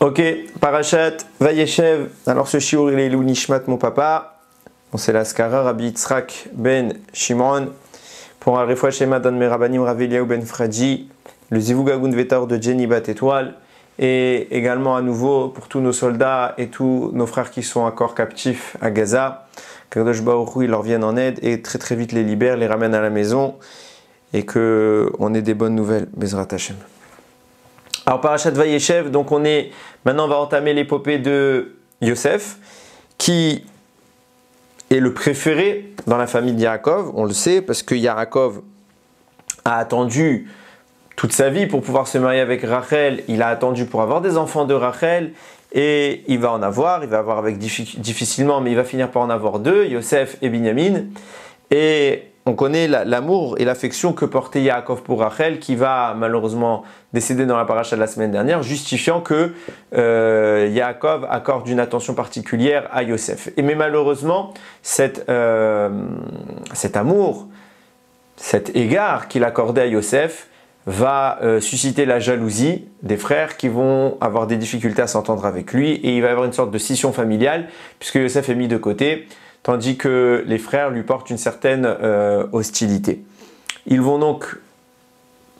Ok, Parashat Vayeshev. Alors ce shiur il est Ilou Nishmat mon papa. Bon, c'est la skara Rabbi Yitzhak ben Shimon. Pour un refouach Shema Dan Merabanim Rav Eliyahu ben Fradi. Le Zivug Agun Vetar de Jenny Bat Étoile. Et également à nouveau pour tous nos soldats et tous nos frères qui sont encore captifs à Gaza. Kadosh Baruch Hu, ils leur viennent en aide et très très vite les libèrent, les ramènent à la maison. Et qu'on ait des bonnes nouvelles. Bezrat Hashem. Alors Parashat Vayeshev, donc maintenant on va entamer l'épopée de Yosef, qui est le préféré dans la famille de Yaakov, on le sait, parce que Yaakov a attendu toute sa vie pour pouvoir se marier avec Rachel, il a attendu pour avoir des enfants de Rachel, et il va avoir avec difficilement, mais il va finir par en avoir deux, Yosef et Binyamin, et on connaît l'amour et l'affection que portait Yaakov pour Rachel, qui va malheureusement décéder dans la paracha de la semaine dernière, justifiant que Yaakov accorde une attention particulière à Yosef. Mais malheureusement, cet amour, cet égard qu'il accordait à Yosef va susciter la jalousie des frères qui vont avoir des difficultés à s'entendre avec lui, et il va y avoir une sorte de scission familiale, puisque Yosef est mis de côté, tandis que les frères lui portent une certaine hostilité. Ils vont donc,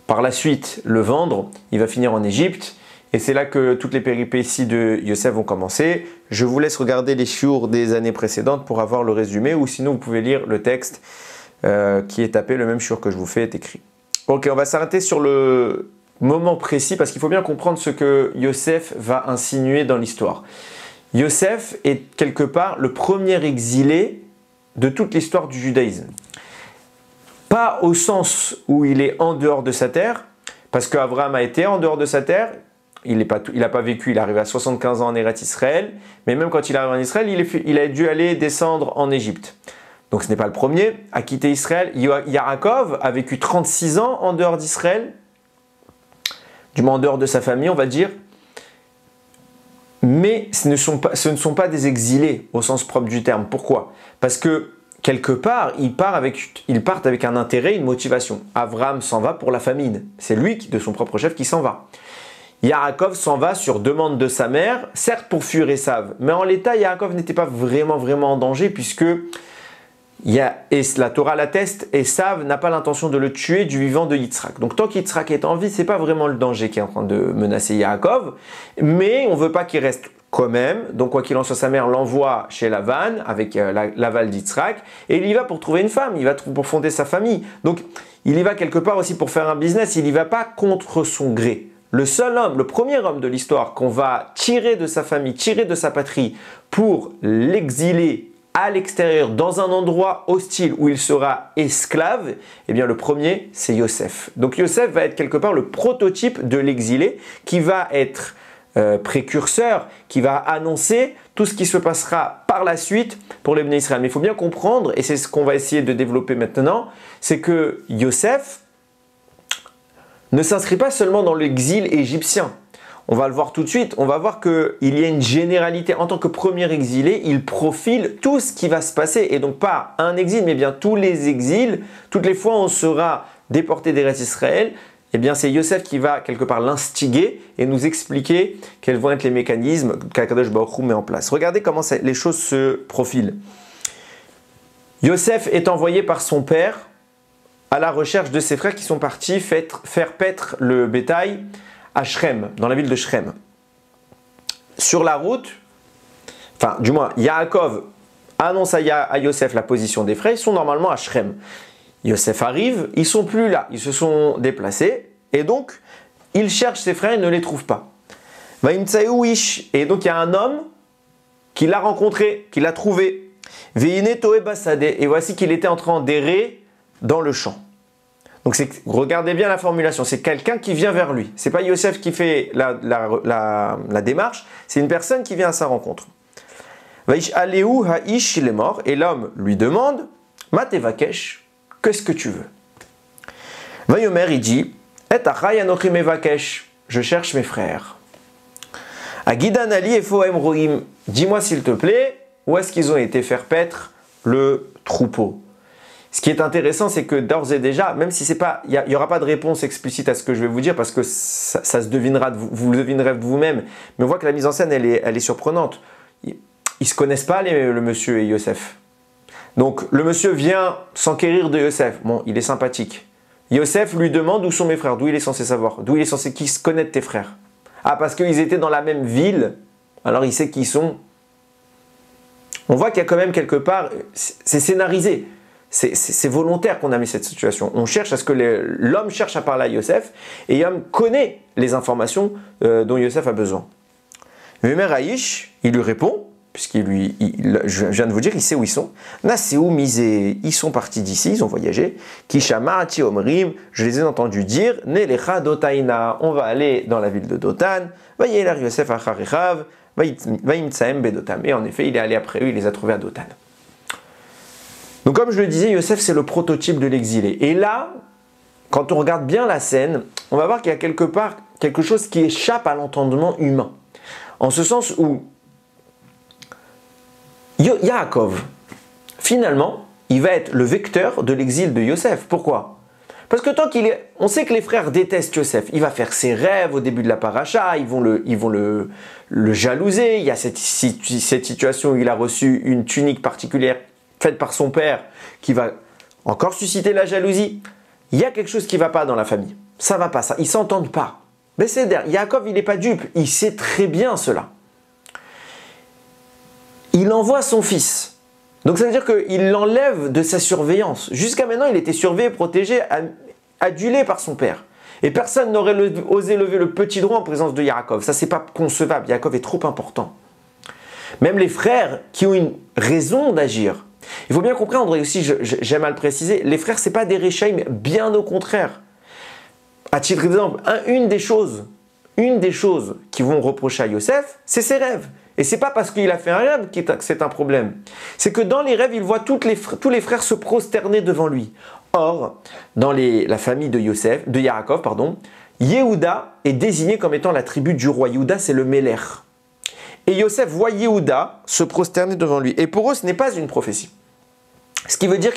par la suite, le vendre. Il va finir en Égypte. Et c'est là que toutes les péripéties de Yosef vont commencer. Je vous laisse regarder les shiurs des années précédentes pour avoir le résumé. Ou sinon, vous pouvez lire le texte qui est tapé. Le même shiur que je vous fais est écrit. Ok, on va s'arrêter sur le moment précis parce qu'il faut bien comprendre ce que Yosef va insinuer dans l'histoire. Yosef est quelque part le premier exilé de toute l'histoire du judaïsme. Pas au sens où il est en dehors de sa terre, parce qu'Abraham a été en dehors de sa terre, il n'a pas vécu, il est arrivé à 75 ans en Eretz Israël, mais même quand il est arrivé en Israël, il a dû aller descendre en Égypte. Donc ce n'est pas le premier à quitter Israël. Yaakov a vécu 36 ans en dehors d'Israël, du moins en dehors de sa famille, on va dire. Mais ce ne sont pas des exilés au sens propre du terme. Pourquoi? Parce que quelque part, ils partent avec un intérêt, une motivation. Abraham s'en va pour la famine. C'est lui, de son propre chef, qui s'en va. Yaakov s'en va sur demande de sa mère, certes pour fuir Esav. Mais en l'état, Yaakov n'était pas vraiment en danger, puisque la Torah l'atteste, Esav n'a pas l'intention de le tuer du vivant de Yitzhak. Donc tant qu'Yitzhak est en vie, c'est pas vraiment le danger qui est en train de menacer Yaakov, mais on veut pas qu'il reste quand même. Donc quoi qu'il en soit, sa mère l'envoie chez Lavan avec l'aval d'Yitzhak, et il y va pour trouver une femme, il va pour fonder sa famille. Donc il y va quelque part aussi pour faire un business, il y va pas contre son gré. Le seul homme, le premier homme de l'histoire qu'on va tirer de sa famille, tirer de sa patrie pour l'exiler à l'extérieur, dans un endroit hostile où il sera esclave, eh bien le premier, c'est Yosef. Donc Yosef va être quelque part le prototype de l'exilé qui va être précurseur, qui va annoncer tout ce qui se passera par la suite pour les Bnei Israël. Mais il faut bien comprendre, et c'est ce qu'on va essayer de développer maintenant, c'est que Yosef ne s'inscrit pas seulement dans l'exil égyptien. On va le voir tout de suite, on va voir qu'il y a une généralité. En tant que premier exilé, il profile tout ce qui va se passer. Et donc pas un exil, mais bien tous les exils. Toutes les fois où on sera déporté d'Eretz Israël, eh bien c'est Yosef qui va quelque part l'instiguer et nous expliquer quels vont être les mécanismes qu'Akadosh Baruch Hu met en place. Regardez comment les choses se profilent. Yosef est envoyé par son père à la recherche de ses frères qui sont partis faire paître le bétail à Shrem, dans la ville de Shrem. Sur la route, enfin du moins Yaakov annonce à Yosef la position des frères, ils sont normalement à Shrem. Yosef arrive, ils sont plus là, ils se sont déplacés, et donc il cherche ses frères, il ne les trouve pas. Et donc il y a un homme qui l'a rencontré, qui l'a trouvé. Et voici qu'il était en train d'errer dans le champ. Donc regardez bien la formulation, c'est quelqu'un qui vient vers lui. C'est pas Yosef qui fait la démarche, c'est une personne qui vient à sa rencontre. Ha'ish, il est mort, et l'homme lui demande, Matevakesh, qu'est-ce que tu veux? Vayomer, il dit, Et achai anochi mevakesh, je cherche mes frères. Agidan ali efo emroim, dis-moi s'il te plaît, où est-ce qu'ils ont été faire paître le troupeau? Ce qui est intéressant, c'est que d'ores et déjà, même si c'est pas, il n'y aura pas de réponse explicite à ce que je vais vous dire, parce que ça se devinera, vous le devinerez de vous-même, mais on voit que la mise en scène, elle est surprenante. Ils se connaissent pas, le monsieur et Yosef. Donc, le monsieur vient s'enquérir de Yosef. Bon, il est sympathique. Yosef lui demande où sont mes frères, d'où il est censé savoir, d'où il est censé qui se connaître tes frères. Ah, parce qu'ils étaient dans la même ville, alors il sait qui ils sont. On voit qu'il y a quand même quelque part, c'est scénarisé. C'est volontaire qu'on a mis cette situation. On cherche à ce que l'homme cherche à parler à Yosef et l'homme connaît les informations dont Yosef a besoin. Vemer Aïch, il lui répond, je viens de vous dire, il sait où ils sont. Naseou misé, ils sont partis d'ici, ils ont voyagé. Kishama ti omrim, je les ai entendus dire, Nelecha dotaina, on va aller dans la ville de Dotan. Vayeler Yosef acharechav, vayimtsaem bedotam. Et en effet, il est allé après eux, il les a trouvés à Dotan. Donc comme je le disais, Yosef c'est le prototype de l'exilé. Et là, quand on regarde bien la scène, on va voir qu'il y a quelque part quelque chose qui échappe à l'entendement humain. En ce sens où Yaakov, finalement, il va être le vecteur de l'exil de Yosef. Pourquoi? Parce que on sait que les frères détestent Yosef. Il va faire ses rêves au début de la paracha, ils vont le jalouser. Il y a cette situation où il a reçu une tunique particulière faite par son père, qui va encore susciter la jalousie. Il y a quelque chose qui ne va pas dans la famille. Ça ne va pas, ça. Ils ne s'entendent pas. Mais c'est Yaakov, il n'est pas dupe. Il sait très bien cela. Il envoie son fils. Donc ça veut dire qu'il l'enlève de sa surveillance. Jusqu'à maintenant, il était surveillé, protégé, adulé par son père. Et personne n'aurait osé lever le petit doigt en présence de Yaakov. Ça, c'est pas concevable. Yaakov est trop important. Même les frères qui ont une raison d'agir. Il faut bien comprendre, et aussi j'aime à le préciser, les frères, ce n'est pas des réchaïm, bien au contraire. À titre d'exemple, une des choses qui vont reprocher à Yosef, c'est ses rêves. Et ce n'est pas parce qu'il a fait un rêve que c'est un problème. C'est que dans les rêves, il voit tous les frères se prosterner devant lui. Or, dans la famille de Yaakov, Yehuda est désigné comme étant la tribu du roi. Yehuda, c'est le Méler. Et Yosef voit Yehuda se prosterner devant lui. Et pour eux, ce n'est pas une prophétie. Ce qui veut dire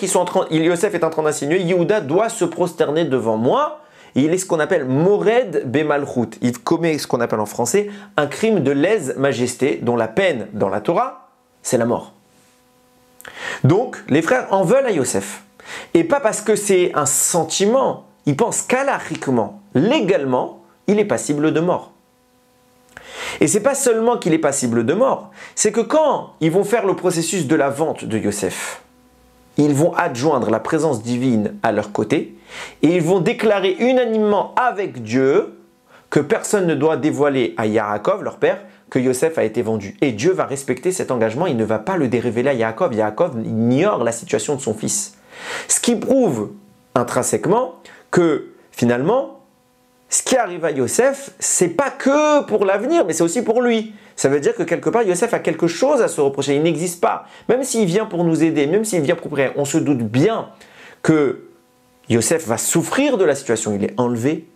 Yosef est en train d'insinuer, Yehuda doit se prosterner devant moi. Et il est ce qu'on appelle Mored Bemalchut. Il commet ce qu'on appelle en français un crime de lèse-majesté, dont la peine dans la Torah, c'est la mort. Donc, les frères en veulent à Yosef. Et pas parce que c'est un sentiment. Ils pensent qu'alachiquement, légalement, il est passible de mort. Et c'est pas seulement qu'il est passible de mort, c'est que quand ils vont faire le processus de la vente de Yosef, ils vont adjoindre la présence divine à leur côté et ils vont déclarer unanimement avec Dieu que personne ne doit dévoiler à Yaakov, leur père, que Yosef a été vendu. Et Dieu va respecter cet engagement, il ne va pas le dérévéler à Yaakov. Yaakov ignore la situation de son fils. Ce qui prouve intrinsèquement que finalement, ce qui arrive à Yosef, c'est pas que pour l'avenir, mais c'est aussi pour lui. Ça veut dire que quelque part, Yosef a quelque chose à se reprocher. Il n'existe pas. Même s'il vient pour nous aider, même s'il vient pour prier, on se doute bien que Yosef va souffrir de la situation. Il est enlevé,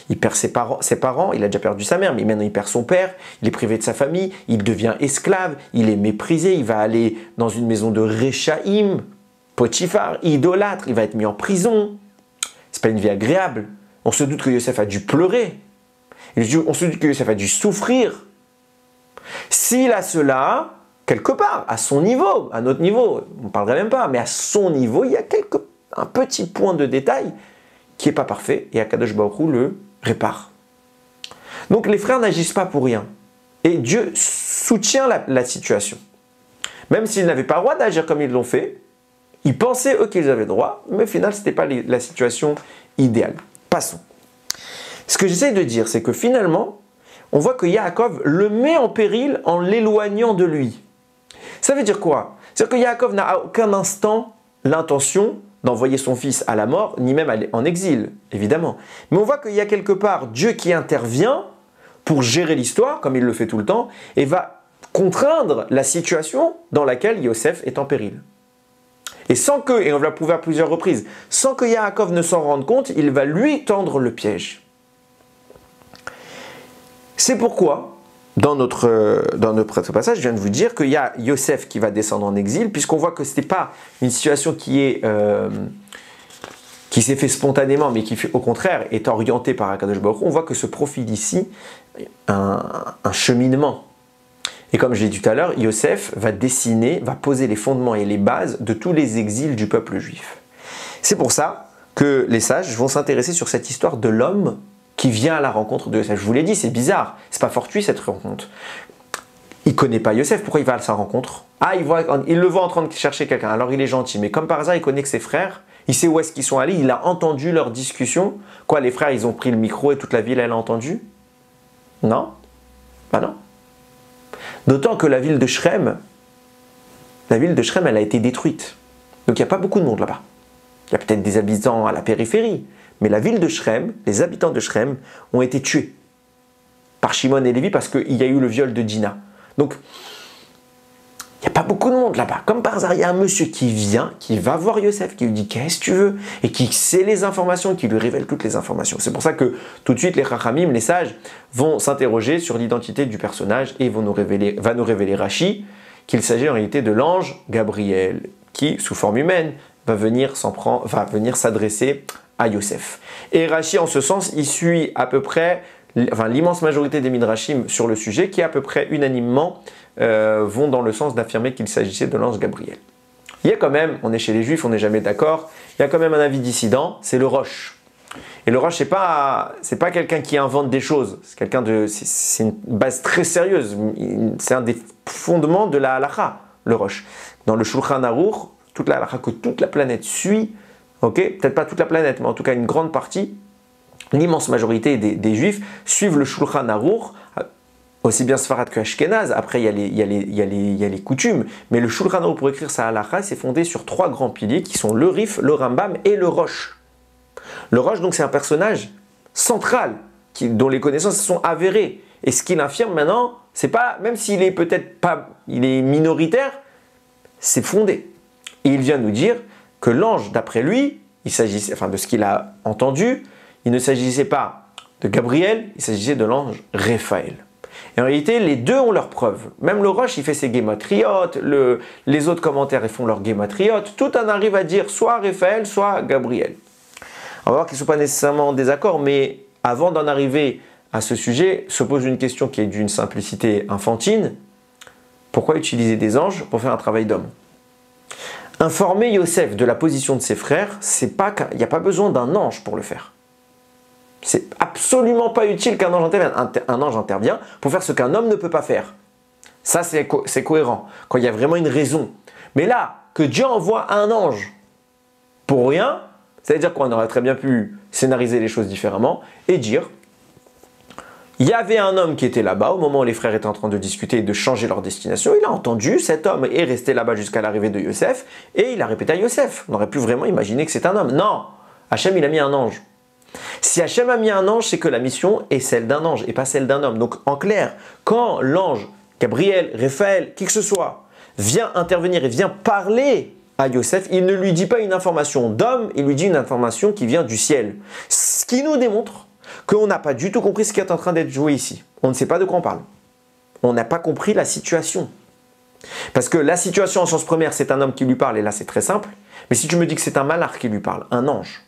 il perd ses parents, il a déjà perdu sa mère, mais maintenant il perd son père, il est privé de sa famille, il devient esclave, il est méprisé, il va aller dans une maison de Réchaïm, Potiphar, idolâtre, il va être mis en prison. C'est pas une vie agréable. On se doute que Yosef a dû pleurer. On se doute que Yosef a dû souffrir. S'il a cela, quelque part, à son niveau, à notre niveau, on ne parlerait même pas, mais à son niveau, il y a un petit point de détail qui n'est pas parfait et Akadosh Baruch Hu le répare. Donc les frères n'agissent pas pour rien. Et Dieu soutient la situation. Même s'ils n'avaient pas le droit d'agir comme ils l'ont fait, ils pensaient eux qu'ils avaient le droit, mais au final, ce n'était pas la situation idéale. Passons. Ce que j'essaie de dire, c'est que finalement, on voit que Yaakov le met en péril en l'éloignant de lui. Ça veut dire quoi? C'est-à-dire que Yaakov n'a à aucun instant l'intention d'envoyer son fils à la mort, ni même en exil, évidemment. Mais on voit qu'il y a quelque part Dieu qui intervient pour gérer l'histoire, comme il le fait tout le temps, et va contraindre la situation dans laquelle Yosef est en péril. Et sans que, et on l'a prouvé à plusieurs reprises, sans que Yaakov ne s'en rende compte, il va lui tendre le piège. C'est pourquoi dans notre passage, je viens de vous dire qu'il y a Yosef qui va descendre en exil, puisqu'on voit que ce n'est pas une situation qui s'est fait spontanément, mais qui, au contraire, est orientée par Akadosh Baruch Hu. On voit que se profile ici un cheminement. Et comme je l'ai dit tout à l'heure, Yosef va dessiner, va poser les fondements et les bases de tous les exils du peuple juif. C'est pour ça que les sages vont s'intéresser sur cette histoire de l'homme qui vient à la rencontre de Yosef. Je vous l'ai dit, c'est bizarre, c'est pas fortuit cette rencontre. Il ne connaît pas Yosef, pourquoi il va à sa rencontre? Ah, il le voit en train de chercher quelqu'un, alors il est gentil, mais comme par hasard, il connaît que ses frères, il sait où est-ce qu'ils sont allés, il a entendu leur discussion. Quoi, les frères, ils ont pris le micro et toute la ville, elle a entendu? Non? Bah non. D'autant que la ville de Shrem, elle a été détruite. Donc il n'y a pas beaucoup de monde là-bas. Il y a peut-être des habitants à la périphérie, mais la ville de Shrem, les habitants de Shrem ont été tués par Shimon et Lévi parce qu'il y a eu le viol de Dina. Donc, il n'y a pas beaucoup de monde là-bas. Comme par hasard, il y a un monsieur qui vient, qui va voir Yosef, qui lui dit « Qu'est-ce que tu veux ?» et qui sait les informations, qui lui révèle toutes les informations. C'est pour ça que tout de suite, les Chachamim, les sages, vont s'interroger sur l'identité du personnage et va nous révéler Rashi qu'il s'agit en réalité de l'ange Gabriel, qui, sous forme humaine, va venir s'adresser à Yosef. Et Rashi, en ce sens, il suit à peu près l'immense majorité des Midrashim sur le sujet, qui à peu près unanimement vont dans le sens d'affirmer qu'il s'agissait de l'ange Gabriel. Il y a quand même, on est chez les Juifs, on n'est jamais d'accord, il y a quand même un avis dissident, c'est le Rosh. Et le Rosh, c'est pas quelqu'un qui invente des choses, c'est une base très sérieuse, c'est un des fondements de la halakha, le Rosh. Dans le Shulchan Aruch, toute la halakha que toute la planète suit, peut-être pas toute la planète, mais en tout cas une grande partie, l'immense majorité des Juifs suivent le Shulchan Aruch, aussi bien Sfarad que Ashkenaz. Après, il y a les coutumes, mais le Shulchan Aruch, pour écrire sa halakha, c'est fondé sur 3 grands piliers qui sont le Rif, le Rambam et le Rosh. Le Rosh, donc, c'est un personnage central dont les connaissances sont avérées. Et ce qu'il affirme maintenant, c'est pas, même s'il est peut-être pas, il est minoritaire, c'est fondé. Et il vient nous dire que l'ange, d'après lui, de ce qu'il a entendu, il ne s'agissait pas de Gabriel, il s'agissait de l'ange Raphaël. Et en réalité, les deux ont leurs preuves. Même le Rosh, il fait ses guématriotes, les autres commentaires, ils font leurs guématriotes. Tout en arrive à dire soit Raphaël, soit Gabriel. On va voir qu'ils ne sont pas nécessairement en désaccord, mais avant d'en arriver à ce sujet, se pose une question qui est d'une simplicité infantile. Pourquoi utiliser des anges pour faire un travail d'homme? Informer Yosef de la position de ses frères, il n'y a pas besoin d'un ange pour le faire. C'est absolument pas utile qu'un ange intervienne. Un ange intervient pour faire ce qu'un homme ne peut pas faire. Ça, c'est cohérent, quand il y a vraiment une raison. Mais là, que Dieu envoie un ange pour rien, ça veut dire qu'on aurait très bien pu scénariser les choses différemment et dire il y avait un homme qui était là-bas au moment où les frères étaient en train de discuter et de changer leur destination. Il a entendu, cet homme est resté là-bas jusqu'à l'arrivée de Yosef et il a répété à Yosef. On aurait pu vraiment imaginer que c'est un homme. Non, Hachem, il a mis un ange. Si Hachem a mis un ange, c'est que la mission est celle d'un ange et pas celle d'un homme. Donc en clair, quand l'ange, Gabriel, Raphaël, qui que ce soit, vient intervenir et vient parler à Yosef, il ne lui dit pas une information d'homme, il lui dit une information qui vient du ciel. Ce qui nous démontre qu'on n'a pas du tout compris ce qui est en train d'être joué ici. On ne sait pas de quoi on parle. On n'a pas compris la situation. Parce que la situation en sens premier, c'est un homme qui lui parle, et là c'est très simple. Mais si tu me dis que c'est un malach qui lui parle, un ange,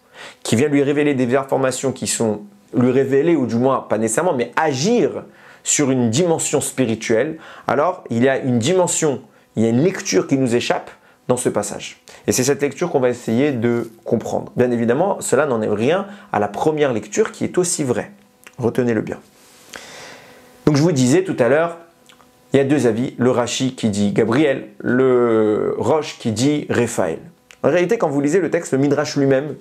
qui vient lui révéler des informations qui sont lui révéler, ou du moins pas nécessairement, mais agir sur une dimension spirituelle, alors il y a une dimension, il y a une lecture qui nous échappe dans ce passage. Et c'est cette lecture qu'on va essayer de comprendre. Bien évidemment, cela n'en est rien à la première lecture qui est aussi vraie. Retenez-le bien. Donc je vous disais tout à l'heure, il y a 2 avis, le Rashi qui dit Gabriel, le Rosh qui dit Raphaël. En réalité, quand vous lisez le texte, le Midrash lui-même,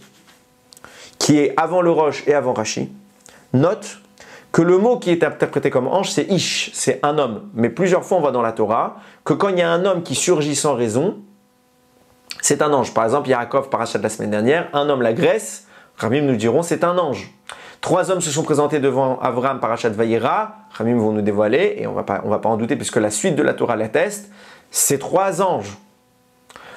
qui est avant le Rosh et avant Rashi, note que le mot qui est interprété comme ange, c'est Ish, c'est un homme. Mais plusieurs fois, on voit dans la Torah que quand il y a un homme qui surgit sans raison, c'est un ange. Par exemple, Yaakov, parachat de la semaine dernière, un homme l'agresse, Ramim nous diront c'est un ange. 3 hommes se sont présentés devant Avram, parachat Vayera, Ramim vont nous dévoiler, et on va pas en douter puisque la suite de la Torah l'atteste, c'est 3 anges.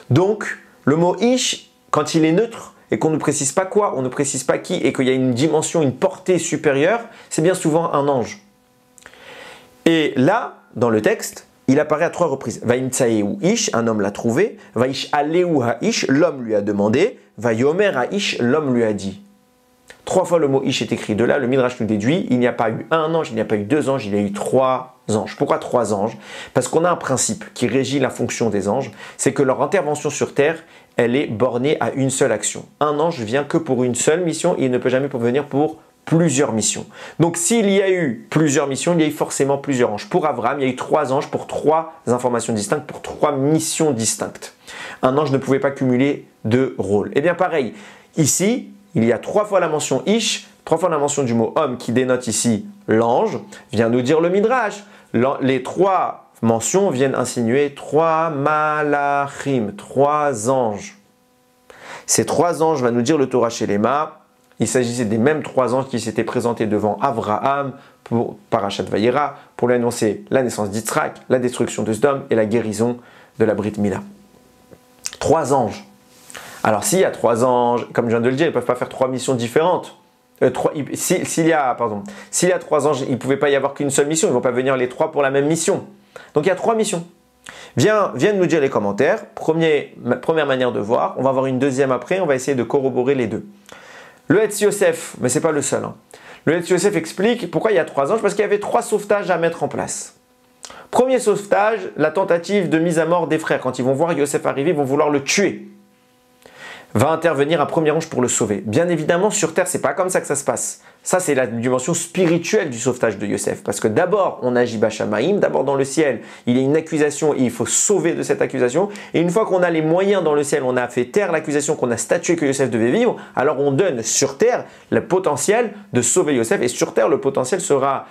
Donc, le mot Ish, quand il est neutre, et qu'on ne précise pas quoi, on ne précise pas qui, et qu'il y a une dimension, une portée supérieure, c'est bien souvent un ange. Et là, dans le texte, il apparaît à 3 reprises. Vaimtsaehu ish, un homme l'a trouvé. Vaish aleu ha-ish, l'homme lui a demandé. Vayomer ha-ish, l'homme lui a dit. 3 fois le mot ish est écrit. De là, le Midrash nous déduit, il n'y a pas eu un ange, il n'y a pas eu 2 anges, il y a eu 3 anges. Pourquoi 3 anges? Parce qu'on a un principe qui régit la fonction des anges, c'est que leur intervention sur terre, elle est bornée à une seule action. Un ange vient que pour une seule mission et il ne peut jamais venir pour plusieurs missions. Donc s'il y a eu plusieurs missions, il y a eu forcément plusieurs anges. Pour Abraham, il y a eu 3 anges pour 3 informations distinctes, pour 3 missions distinctes. Un ange ne pouvait pas cumuler 2 rôles. Et bien pareil, ici, il y a 3 fois la mention ish, 3 fois la mention du mot homme qui dénote ici l'ange, vient nous dire le Midrash. Les 3 mentions viennent insinuer 3 malachim, 3 anges. Ces 3 anges, va nous dire le Torah Shelema, il s'agissait des mêmes 3 anges qui s'étaient présentés devant Abraham pour Parashat Vayera, pour lui annoncer la naissance d'Yitzhak, la destruction de Sodome et la guérison de la Brit Mila. 3 anges. Alors s'il y a 3 anges, comme je viens de le dire, ils ne peuvent pas faire 3 missions différentes. S'il y a 3 anges, il ne pouvait pas y avoir qu'une seule mission, ils ne vont pas venir les 3 pour la même mission. Donc il y a 3 missions. Viennent nous dire les commentaires. Première manière de voir, on va voir une deuxième après, on va essayer de corroborer les deux. Le Hetz Yosef, mais ce n'est pas le seul. Le Hetz Yosef explique pourquoi il y a 3 anges, parce qu'il y avait 3 sauvetages à mettre en place. Premier sauvetage, la tentative de mise à mort des frères. Quand ils vont voir Yosef arriver, ils vont vouloir le tuer. Va intervenir un premier ange pour le sauver. Bien évidemment, sur terre, c'est pas comme ça que ça se passe. Ça, c'est la dimension spirituelle du sauvetage de Yosef. Parce que d'abord, on agit Bachamaïm, d'abord dans le ciel, il y a une accusation et il faut sauver de cette accusation. Et une fois qu'on a les moyens dans le ciel, on a fait taire l'accusation, qu'on a statué que Yosef devait vivre, alors on donne sur terre le potentiel de sauver Yosef. Et sur terre, le potentiel sera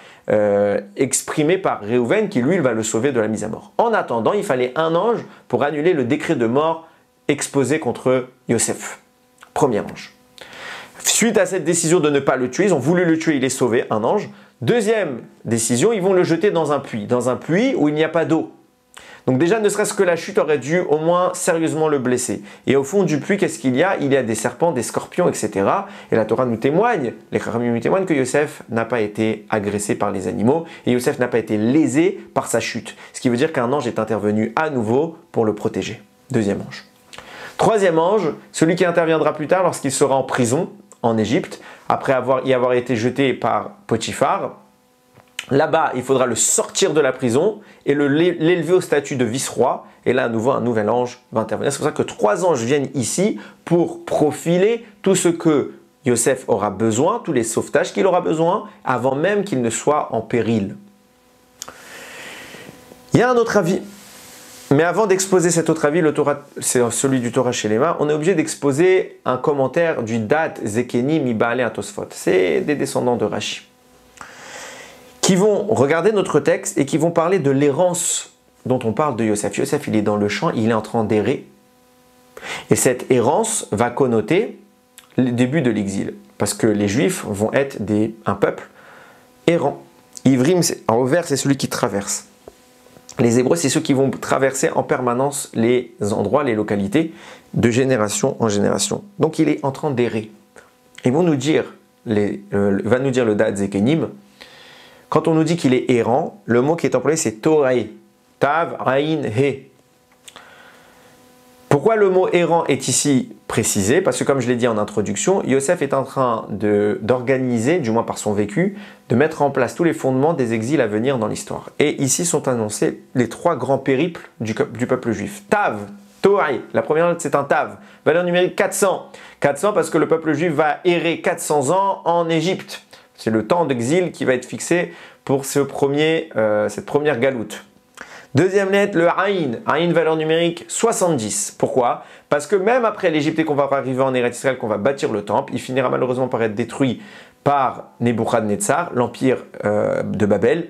exprimé par Réhouven qui, lui, va le sauver de la mise à mort. En attendant, il fallait un ange pour annuler le décret de mort exposé contre Yosef. Premier ange. Suite à cette décision de ne pas le tuer, ils ont voulu le tuer, il est sauvé, un ange. Deuxième décision, ils vont le jeter dans un puits où il n'y a pas d'eau. Donc déjà, ne serait-ce que la chute aurait dû au moins sérieusement le blesser. Et au fond du puits, qu'est-ce qu'il y a? Il y a des serpents, des scorpions, etc. Et la Torah nous témoigne, les Chachamim nous témoignent que Yosef n'a pas été agressé par les animaux et Yosef n'a pas été lésé par sa chute. Ce qui veut dire qu'un ange est intervenu à nouveau pour le protéger. Deuxième ange. Troisième ange, celui qui interviendra plus tard lorsqu'il sera en prison en Égypte, après y avoir été jeté par Potiphar. Là-bas, il faudra le sortir de la prison et l'élever au statut de vice-roi. Et là, à nouveau, un nouvel ange va intervenir. C'est pour ça que 3 anges viennent ici pour profiler tout ce que Yosef aura besoin, tous les sauvetages qu'il aura besoin, avant même qu'il ne soit en péril. Il y a un autre avis. Mais avant d'exposer cet autre avis, c'est celui du Torah Shelema, on est obligé d'exposer un commentaire du Dat Zekeni Mibaalei Atosfot. C'est des descendants de Rashi, qui vont regarder notre texte et qui vont parler de l'errance dont on parle de Yosef. Yosef, il est dans le champ, il est en train d'errer. Et cette errance va connoter le début de l'exil. Parce que les Juifs vont être un peuple errant. Ivrim, en vert, c'est celui qui traverse. Les Hébreux, c'est ceux qui vont traverser en permanence les endroits, les localités, de génération en génération. Donc il est en train d'errer. Ils vont nous dire, va nous dire le Dat Zekenim, quand on nous dit qu'il est errant, le mot qui est employé c'est Torae, Tav, Ain, He. Pourquoi le mot errant est ici précisé? Parce que comme je l'ai dit en introduction, Yosef est en train d'organiser, du moins par son vécu, de mettre en place tous les fondements des exils à venir dans l'histoire. Et ici sont annoncés les 3 grands périples du peuple juif. Tav, Torae, la première c'est un Tav, valeur numérique 400. 400 parce que le peuple juif va errer 400 ans en Égypte. C'est le temps d'exil qui va être fixé pour cette première galoute. Deuxième lettre, le Aïn. Aïn, valeur numérique 70. Pourquoi? Parce que même après l'Égypte et qu'on va arriver en Eretz Israël, qu'on va bâtir le temple, il finira malheureusement par être détruit par Nebuchadnezzar, l'empire de Babel.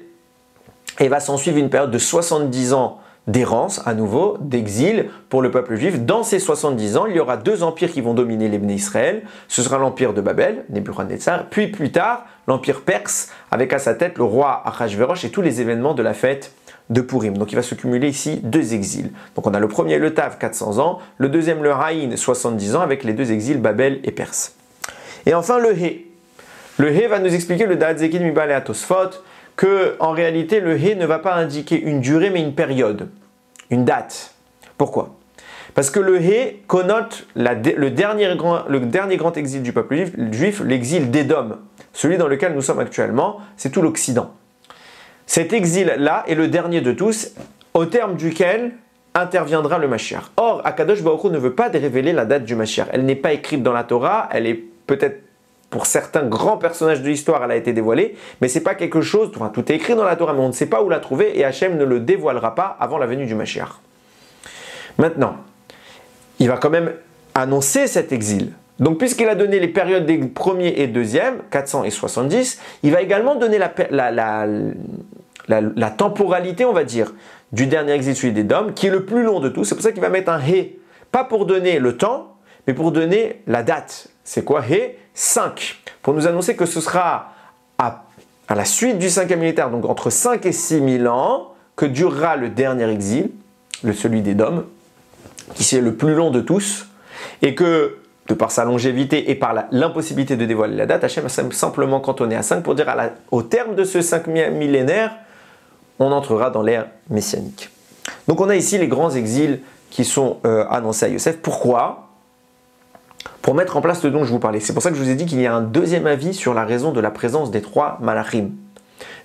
Et va s'en suivre une période de 70 ans d'errance, à nouveau, d'exil pour le peuple juif. Dans ces 70 ans, il y aura 2 empires qui vont dominer les Bnei Israël. Ce sera l'empire de Babel, Nebuchadnezzar, puis plus tard, l'empire perse, avec à sa tête le roi Achashverosh et tous les événements de la fête de Purim. Donc il va se cumuler ici 2 exils. Donc on a le premier, le Tav, 400 ans, le deuxième, le Haïn, 70 ans, avec les 2 exils, Babel et Perse. Et enfin le He. Le He va nous expliquer le Dat Zekenim Mibaalei Atosfot, que en réalité le He ne va pas indiquer une durée mais une période, une date. Pourquoi? Parce que le He connote le dernier grand exil du peuple juif, l'exil d'Édom, celui dans lequel nous sommes actuellement, c'est tout l'Occident. Cet exil-là est le dernier de tous, au terme duquel interviendra le Mashiach. Or, Akadosh Baruch Hu ne veut pas révéler la date du Mashiach. Elle n'est pas écrite dans la Torah, elle est peut-être pour certains grands personnages de l'histoire, elle a été dévoilée, mais c'est pas quelque chose, enfin tout est écrit dans la Torah, mais on ne sait pas où la trouver et Hachem ne le dévoilera pas avant la venue du Mashiach. Maintenant, il va quand même annoncer cet exil. Donc puisqu'il a donné les périodes des premiers et deuxièmes, 400 et 70, il va également donner la temporalité, on va dire, du dernier exil, celui d'Édom, qui est le plus long de tous. C'est pour ça qu'il va mettre un He, pas pour donner le temps, mais pour donner la date. C'est quoi He 5, pour nous annoncer que ce sera à la suite du 5e millénaire, donc entre 5 et 6 000 ans, que durera le dernier exil, celui d'Édom, qui est le plus long de tous, et que, de par sa longévité et par l'impossibilité de dévoiler la date, Hachem a simplement cantonné à 5 pour dire au terme de ce 5e millénaire, on entrera dans l'ère messianique. Donc on a ici les grands exils qui sont annoncés à Yosef. Pourquoi? Pour mettre en place le dont je vous parlais. C'est pour ça que je vous ai dit qu'il y a un deuxième avis sur la raison de la présence des 3 malachim.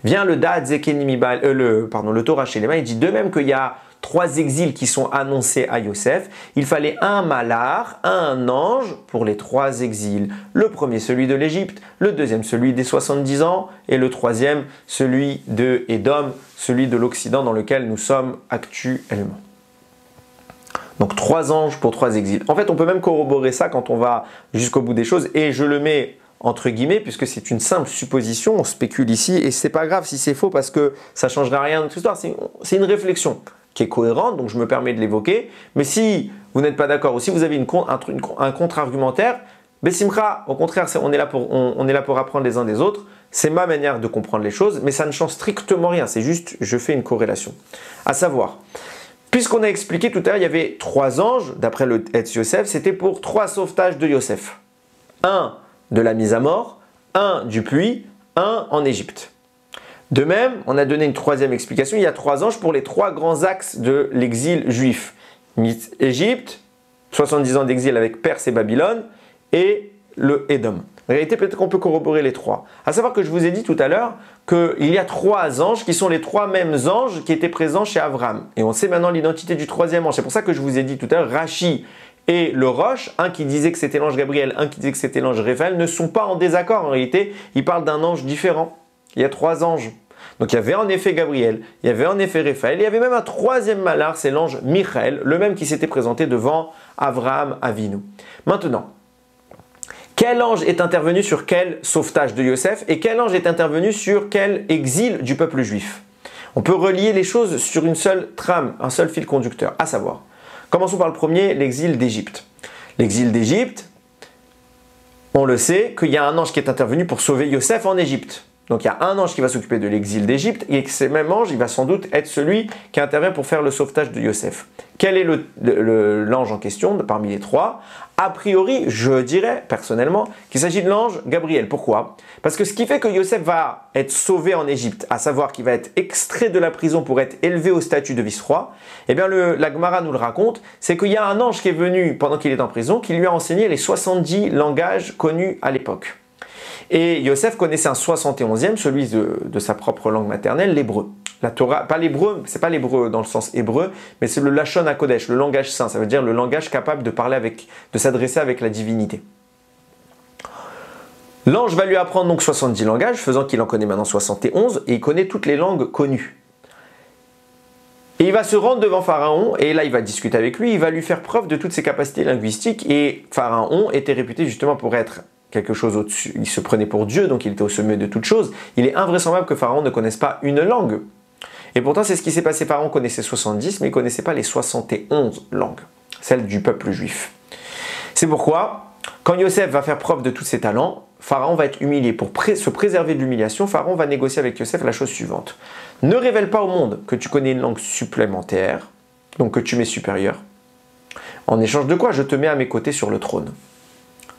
Vient le Da'at Zekenimibal, le Torah Shelema, il dit de même qu'il y a 3 exils qui sont annoncés à Yosef, il fallait un malach, un ange pour les 3 exils. Le premier, celui de l'Égypte, le deuxième, celui des 70 ans, et le troisième, celui de Édom, celui de l'Occident dans lequel nous sommes actuellement. Donc 3 anges pour 3 exils. En fait, on peut même corroborer ça quand on va jusqu'au bout des choses, et je le mets entre guillemets, puisque c'est une simple supposition, on spécule ici, et c'est pas grave si c'est faux, parce que ça ne changera rien dans notre histoire, c'est une réflexion qui est cohérente, donc je me permets de l'évoquer, mais si vous n'êtes pas d'accord ou si vous avez un contre-argumentaire, Bessimcha, au contraire, on est là pour apprendre les uns des autres, c'est ma manière de comprendre les choses, mais ça ne change strictement rien, c'est juste, je fais une corrélation. À savoir, puisqu'on a expliqué tout à l'heure, il y avait 3 anges, d'après le Etz Yosef, c'était pour 3 sauvetages de Yosef. 1 de la mise à mort, 1 du puits, 1 en Égypte. De même, on a donné une 3e explication, il y a 3 anges pour les 3 grands axes de l'exil juif. Égypte, 70 ans d'exil avec Perse et Babylone, et le Édom. En réalité, peut-être qu'on peut corroborer les 3. À savoir que je vous ai dit tout à l'heure qu'il y a 3 anges qui sont les 3 mêmes anges qui étaient présents chez Avram. Et on sait maintenant l'identité du 3e ange. C'est pour ça que je vous ai dit tout à l'heure, Rachi et le Roche, un qui disait que c'était l'ange Gabriel, un qui disait que c'était l'ange Raphaël, ne sont pas en désaccord. En réalité, ils parlent d'un ange différent. Il y a 3 anges. Donc il y avait en effet Gabriel, il y avait en effet Raphaël, il y avait même un 3e malach, c'est l'ange Michaël, le même qui s'était présenté devant Avraham Avinu. Maintenant, quel ange est intervenu sur quel sauvetage de Yosef et quel ange est intervenu sur quel exil du peuple juif? On peut relier les choses sur une seule trame, un seul fil conducteur, à savoir, commençons par le premier, l'exil d'Égypte. L'exil d'Égypte, on le sait qu'il y a un ange qui est intervenu pour sauver Yosef en Égypte. Donc il y a un ange qui va s'occuper de l'exil d'Égypte et ce même ange, il va sans doute être celui qui intervient pour faire le sauvetage de Yosef. Quel est l'ange en question parmi les 3? A priori, je dirais personnellement qu'il s'agit de l'ange Gabriel. Pourquoi? Parce que ce qui fait que Yosef va être sauvé en Égypte, à savoir qu'il va être extrait de la prison pour être élevé au statut de vice-roi, eh bien la Gemara nous le raconte, c'est qu'il y a un ange qui est venu pendant qu'il est en prison, qui lui a enseigné les 70 langages connus à l'époque. Et Yosef connaissait un 71e, celui de sa propre langue maternelle, l'hébreu. La Torah, pas l'hébreu, c'est pas l'hébreu dans le sens hébreu, mais c'est le Lashon HaKodesh, le langage saint, ça veut dire le langage capable de parler de s'adresser avec la divinité. L'ange va lui apprendre donc 70 langages, faisant qu'il en connaît maintenant 71, et il connaît toutes les langues connues. Et il va se rendre devant Pharaon, et là il va discuter avec lui, il va lui faire preuve de toutes ses capacités linguistiques, et Pharaon était réputé justement pour être quelque chose au-dessus, il se prenait pour Dieu, donc il était au sommet de toutes choses. Il est invraisemblable que Pharaon ne connaisse pas une langue. Et pourtant, c'est ce qui s'est passé. Pharaon connaissait 70, mais il ne connaissait pas les 71 langues, celles du peuple juif. C'est pourquoi, quand Yosef va faire preuve de tous ses talents, Pharaon va être humilié. Pour se préserver de l'humiliation, Pharaon va négocier avec Yosef la chose suivante. Ne révèle pas au monde que tu connais une langue supplémentaire, donc que tu m'es supérieur. En échange de quoi, je te mets à mes côtés sur le trône.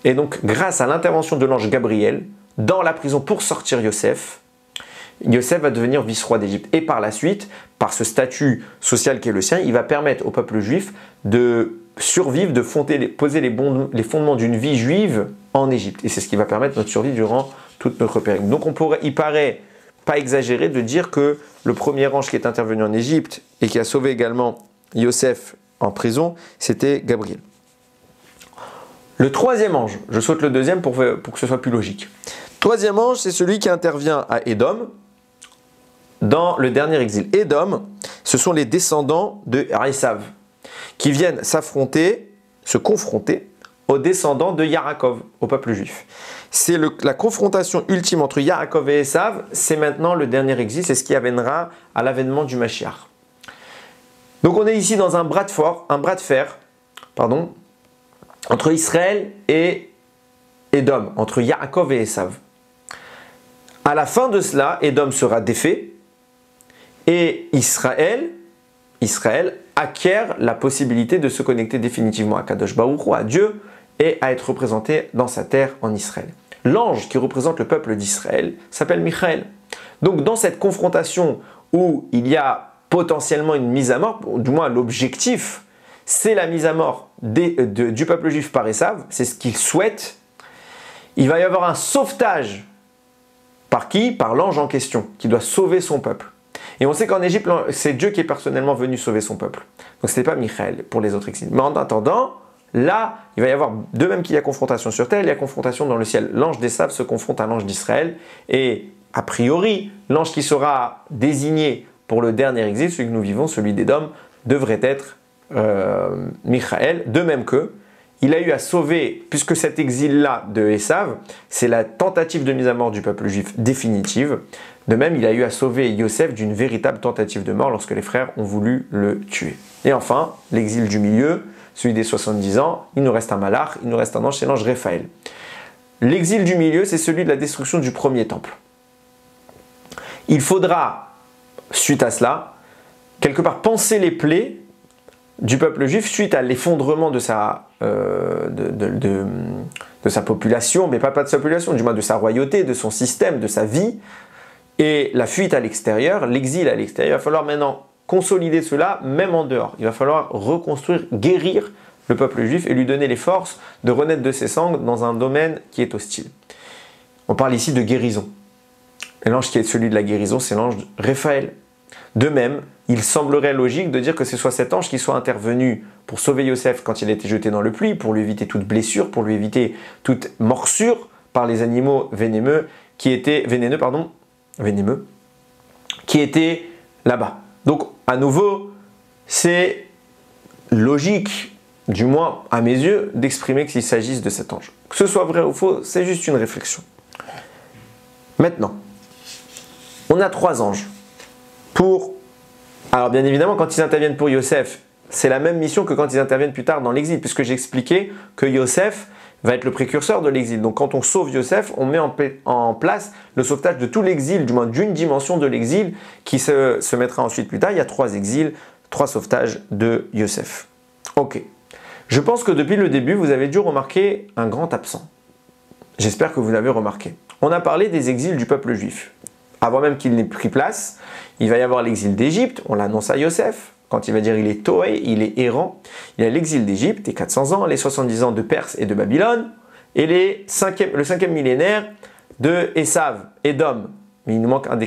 Et donc, grâce à l'intervention de l'ange Gabriel, dans la prison pour sortir Yosef, Yosef va devenir vice-roi d'Égypte. Et par la suite, par ce statut social qui est le sien, il va permettre au peuple juif de survivre, de poser les fondements d'une vie juive en Égypte. Et c'est ce qui va permettre notre survie durant toute notre période. Donc il paraît pas exagéré de dire que le premier ange qui est intervenu en Égypte et qui a sauvé également Yosef en prison, c'était Gabriel. Le troisième ange, je saute le deuxième pour que ce soit plus logique. Troisième ange, c'est celui qui intervient à Édom dans le dernier exil. Édom, ce sont les descendants de Esav qui viennent se confronter aux descendants de Yaakov, au peuple juif. C'est la confrontation ultime entre Yaakov et Esav, c'est maintenant le dernier exil, c'est ce qui amènera à l'avènement du Mashiach. Donc on est ici dans un bras de fer, entre Israël et Édom, entre Yaakov et Esav. À la fin de cela, Édom sera défait et Israël acquiert la possibilité de se connecter définitivement à Kadosh Baruch Hu, à Dieu, et à être représenté dans sa terre en Israël. L'ange qui représente le peuple d'Israël s'appelle Michaël. Donc dans cette confrontation où il y a potentiellement une mise à mort, du moins l'objectif, c'est la mise à mort du peuple juif par Esav, c'est ce qu'il souhaite. Il va y avoir un sauvetage. Par qui? Par l'ange en question, qui doit sauver son peuple. Et on sait qu'en Égypte, c'est Dieu qui est personnellement venu sauver son peuple. Donc ce n'est pas Michaël pour les autres exils. Mais en attendant, là, il va y avoir, de même qu'il y a confrontation sur terre, il y a confrontation dans le ciel. L'ange d'Esav se confronte à l'ange d'Israël. Et a priori, l'ange qui sera désigné pour le dernier exil, celui que nous vivons, celui d'Édom, devrait être Michaël. De même que il a eu à sauver, puisque cet exil-là de Esav, c'est la tentative de mise à mort du peuple juif définitive. De même, il a eu à sauver Yosef d'une véritable tentative de mort lorsque les frères ont voulu le tuer. Et enfin, l'exil du milieu, celui des 70 ans, il nous reste un malach, il nous reste un ange, c'est l'ange Raphaël. L'exil du milieu, c'est celui de la destruction du premier temple. Il faudra, suite à cela, quelque part penser les plaies du peuple juif suite à l'effondrement de sa population, mais pas de sa population, du moins de sa royauté, de son système, de sa vie, et la fuite à l'extérieur, l'exil à l'extérieur. Il va falloir maintenant consolider cela, même en dehors. Il va falloir reconstruire, guérir le peuple juif et lui donner les forces de renaître de ses cendres dans un domaine qui est hostile. On parle ici de guérison. Et l'ange qui est celui de la guérison, c'est l'ange Raphaël. De même, il semblerait logique de dire que ce soit cet ange qui soit intervenu pour sauver Yosef quand il a été jeté dans le puits, pour lui éviter toute blessure, pour lui éviter toute morsure par les animaux vénéneux qui étaient là-bas. Donc, à nouveau, c'est logique, du moins à mes yeux, d'exprimer qu'il s'agisse de cet ange. Que ce soit vrai ou faux, c'est juste une réflexion. Maintenant, on a trois anges. Alors bien évidemment, quand ils interviennent pour Yosef, c'est la même mission que quand ils interviennent plus tard dans l'exil, puisque j'ai expliqué que Yosef va être le précurseur de l'exil. Donc quand on sauve Yosef, on met en place le sauvetage de tout l'exil, du moins d'une dimension de l'exil, qui se mettra ensuite plus tard. Il y a trois exils, trois sauvetages de Yosef. Ok. Je pense que depuis le début, vous avez dû remarquer un grand absent. J'espère que vous l'avez remarqué. On a parlé des exils du peuple juif. Avant même qu'il n'ait pris place, il va y avoir l'exil d'Égypte, on l'annonce à Yosef, quand il va dire il est toé, il est errant. Il y a l'exil d'Égypte, les 400 ans, les 70 ans de Perse et de Babylone, et le 5e millénaire de Esav, Édom. Mais il nous manque une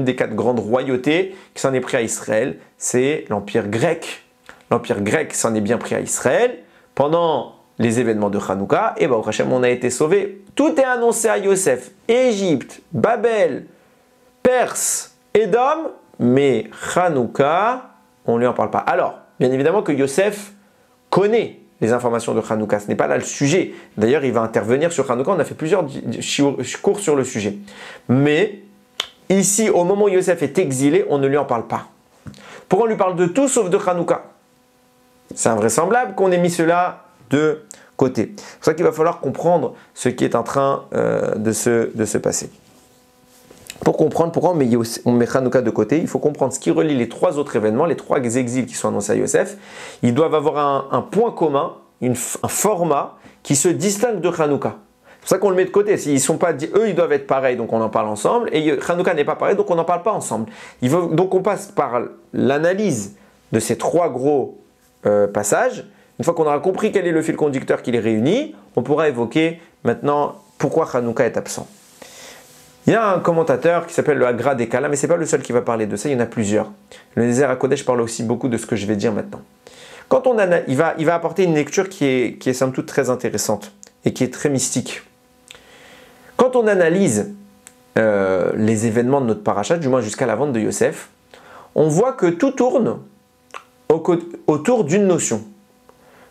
des quatre grandes royautés qui s'en est pris à Israël, c'est l'Empire grec. L'Empire grec s'en est bien pris à Israël pendant les événements de Hanouka, et au Hachem, on a été sauvé. Tout est annoncé à Yosef, Égypte, Babel, Perse, Édom, mais Hanouka, on ne lui en parle pas. Alors, bien évidemment que Yosef connaît les informations de Hanouka, ce n'est pas là le sujet. D'ailleurs, il va intervenir sur Hanouka, on a fait plusieurs cours sur le sujet. Mais, ici, au moment où Yosef est exilé, on ne lui en parle pas. Pourquoi on lui parle de tout sauf de Hanouka? C'est invraisemblable qu'on ait mis cela de côté. C'est pour ça qu'il va falloir comprendre ce qui est en train de se passer. Pour comprendre pourquoi on met Hanouka de côté, il faut comprendre ce qui relie les trois autres événements, les trois exils qui sont annoncés à Yosef. Ils doivent avoir un point commun, un format qui se distingue de Hanouka. pour ça qu'on le met de côté. S'ils sont pas dit, eux, ils doivent être pareils, donc on en parle ensemble. Et Hanouka n'est pas pareil, donc on n'en parle pas ensemble. Donc on passe par l'analyse de ces trois gros passages. Une fois qu'on aura compris quel est le fil conducteur qui les réunit, on pourra évoquer maintenant pourquoi Hanouka est absent. Il y a un commentateur qui s'appelle le Hagra des Kala, mais ce n'est pas le seul qui va parler de ça, il y en a plusieurs. Le Nézer HaKodesh parle aussi beaucoup de ce que je vais dire maintenant. Quand on il va apporter une lecture qui est somme toute très intéressante et qui est très mystique. Quand on analyse les événements de notre parachat, du moins jusqu'à la vente de Yosef, on voit que tout tourne autour d'une notion.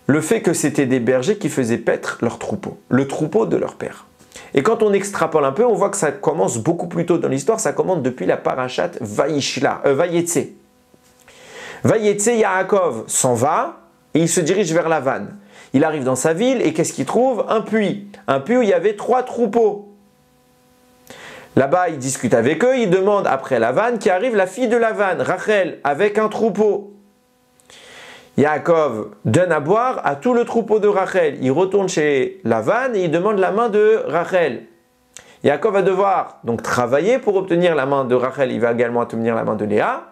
Le fait que c'était des bergers qui faisaient paître leur troupeau, le troupeau de leur père. Et quand on extrapole un peu, on voit que ça commence beaucoup plus tôt dans l'histoire, ça commence depuis la parachat Vayetse. Vayetse, Yaakov s'en va et il se dirige vers Lavan. Il arrive dans sa ville et qu'est-ce qu'il trouve? Un puits où il y avait 3 troupeaux. Là-bas, il discute avec eux, il demande après Lavan qui arrive la fille de Lavan, Rachel, avec un troupeau. Yaakov donne à boire à tout le troupeau de Rachel. Il retourne chez Lavan et il demande la main de Rachel. Yaakov va devoir donc travailler pour obtenir la main de Rachel. Il va également obtenir la main de Léa.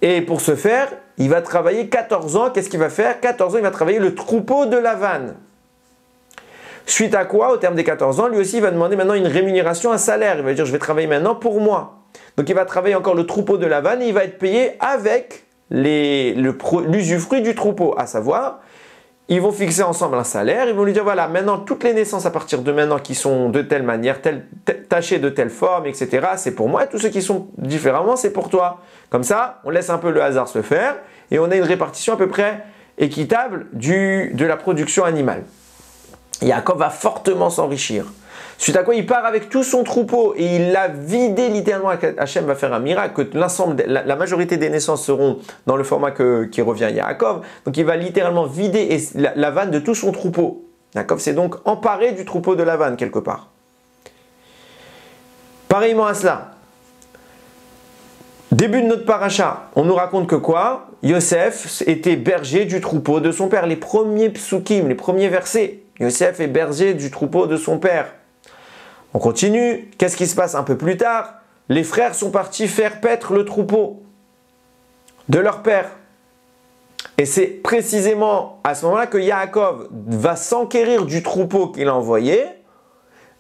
Et pour ce faire, il va travailler 14 ans. Qu'est-ce qu'il va faire? 14 ans, il va travailler le troupeau de Lavan. Suite à quoi, au terme des 14 ans, lui aussi il va demander maintenant une rémunération, un salaire. Il va dire, je vais travailler maintenant pour moi. Donc il va travailler encore le troupeau de Lavan et il va être payé avec l'usufruit du troupeau, à savoir, ils vont fixer ensemble un salaire, ils vont lui dire voilà, maintenant toutes les naissances à partir de maintenant qui sont de telle manière, tachées de telle forme, etc., c'est pour moi, et tous ceux qui sont différemment, c'est pour toi. Comme ça, on laisse un peu le hasard se faire et on a une répartition à peu près équitable de la production animale. Yaakov va fortement s'enrichir. Suite à quoi il part avec tout son troupeau et il l'a vidé littéralement. Hachem va faire un miracle, que la majorité des naissances seront dans le format qui revient à Yaakov. Donc il va littéralement vider Lavan de tout son troupeau. Yaakov s'est donc emparé du troupeau de Lavan quelque part. Pareillement à cela, début de notre paracha, on nous raconte que quoi? Yosef était berger du troupeau de son père. Les premiers psukim, les premiers versets. Yosef est berger du troupeau de son père. On continue. Qu'est-ce qui se passe un peu plus tard? Les frères sont partis faire paître le troupeau de leur père. Et c'est précisément à ce moment-là que Yaakov va s'enquérir du troupeau qu'il a envoyé,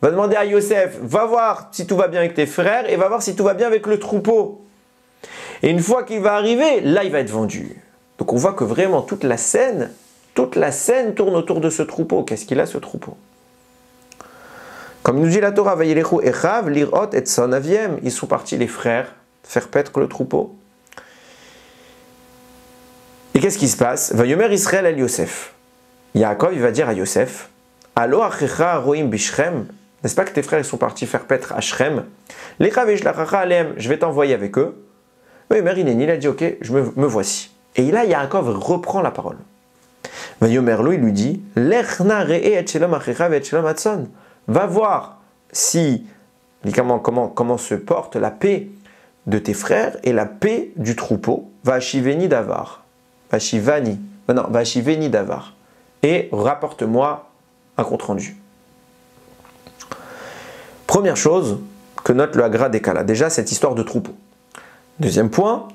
va demander à Yosef, va voir si tout va bien avec tes frères et va voir si tout va bien avec le troupeau. Et une fois qu'il va arriver, là il va être vendu. Donc on voit que vraiment toute la scène tourne autour de ce troupeau. Qu'est-ce qu'il a ce troupeau? Comme nous dit la Torah, ils sont partis les frères faire paître le troupeau. Et qu'est-ce qui se passe? Vayomer Israël el Yosef. Yaakov il va dire à Yosef, Allo achecha roim bishrem. N'est-ce pas que tes frères ils sont partis faire paître à Shrem? Je vais t'envoyer avec eux. Vayomer il a dit ok, me voici. Et là Yaakov reprend la parole. Vayomer il lui dit, Lechna re'e et shelom achecha ve et shelom atzon. Va voir si, comment se porte la paix de tes frères et la paix du troupeau. Vashiveni davar. Vashiveni davar. Et rapporte-moi un compte rendu. Première chose que note le Hagra des Kala. Déjà, cette histoire de troupeau. Deuxième point,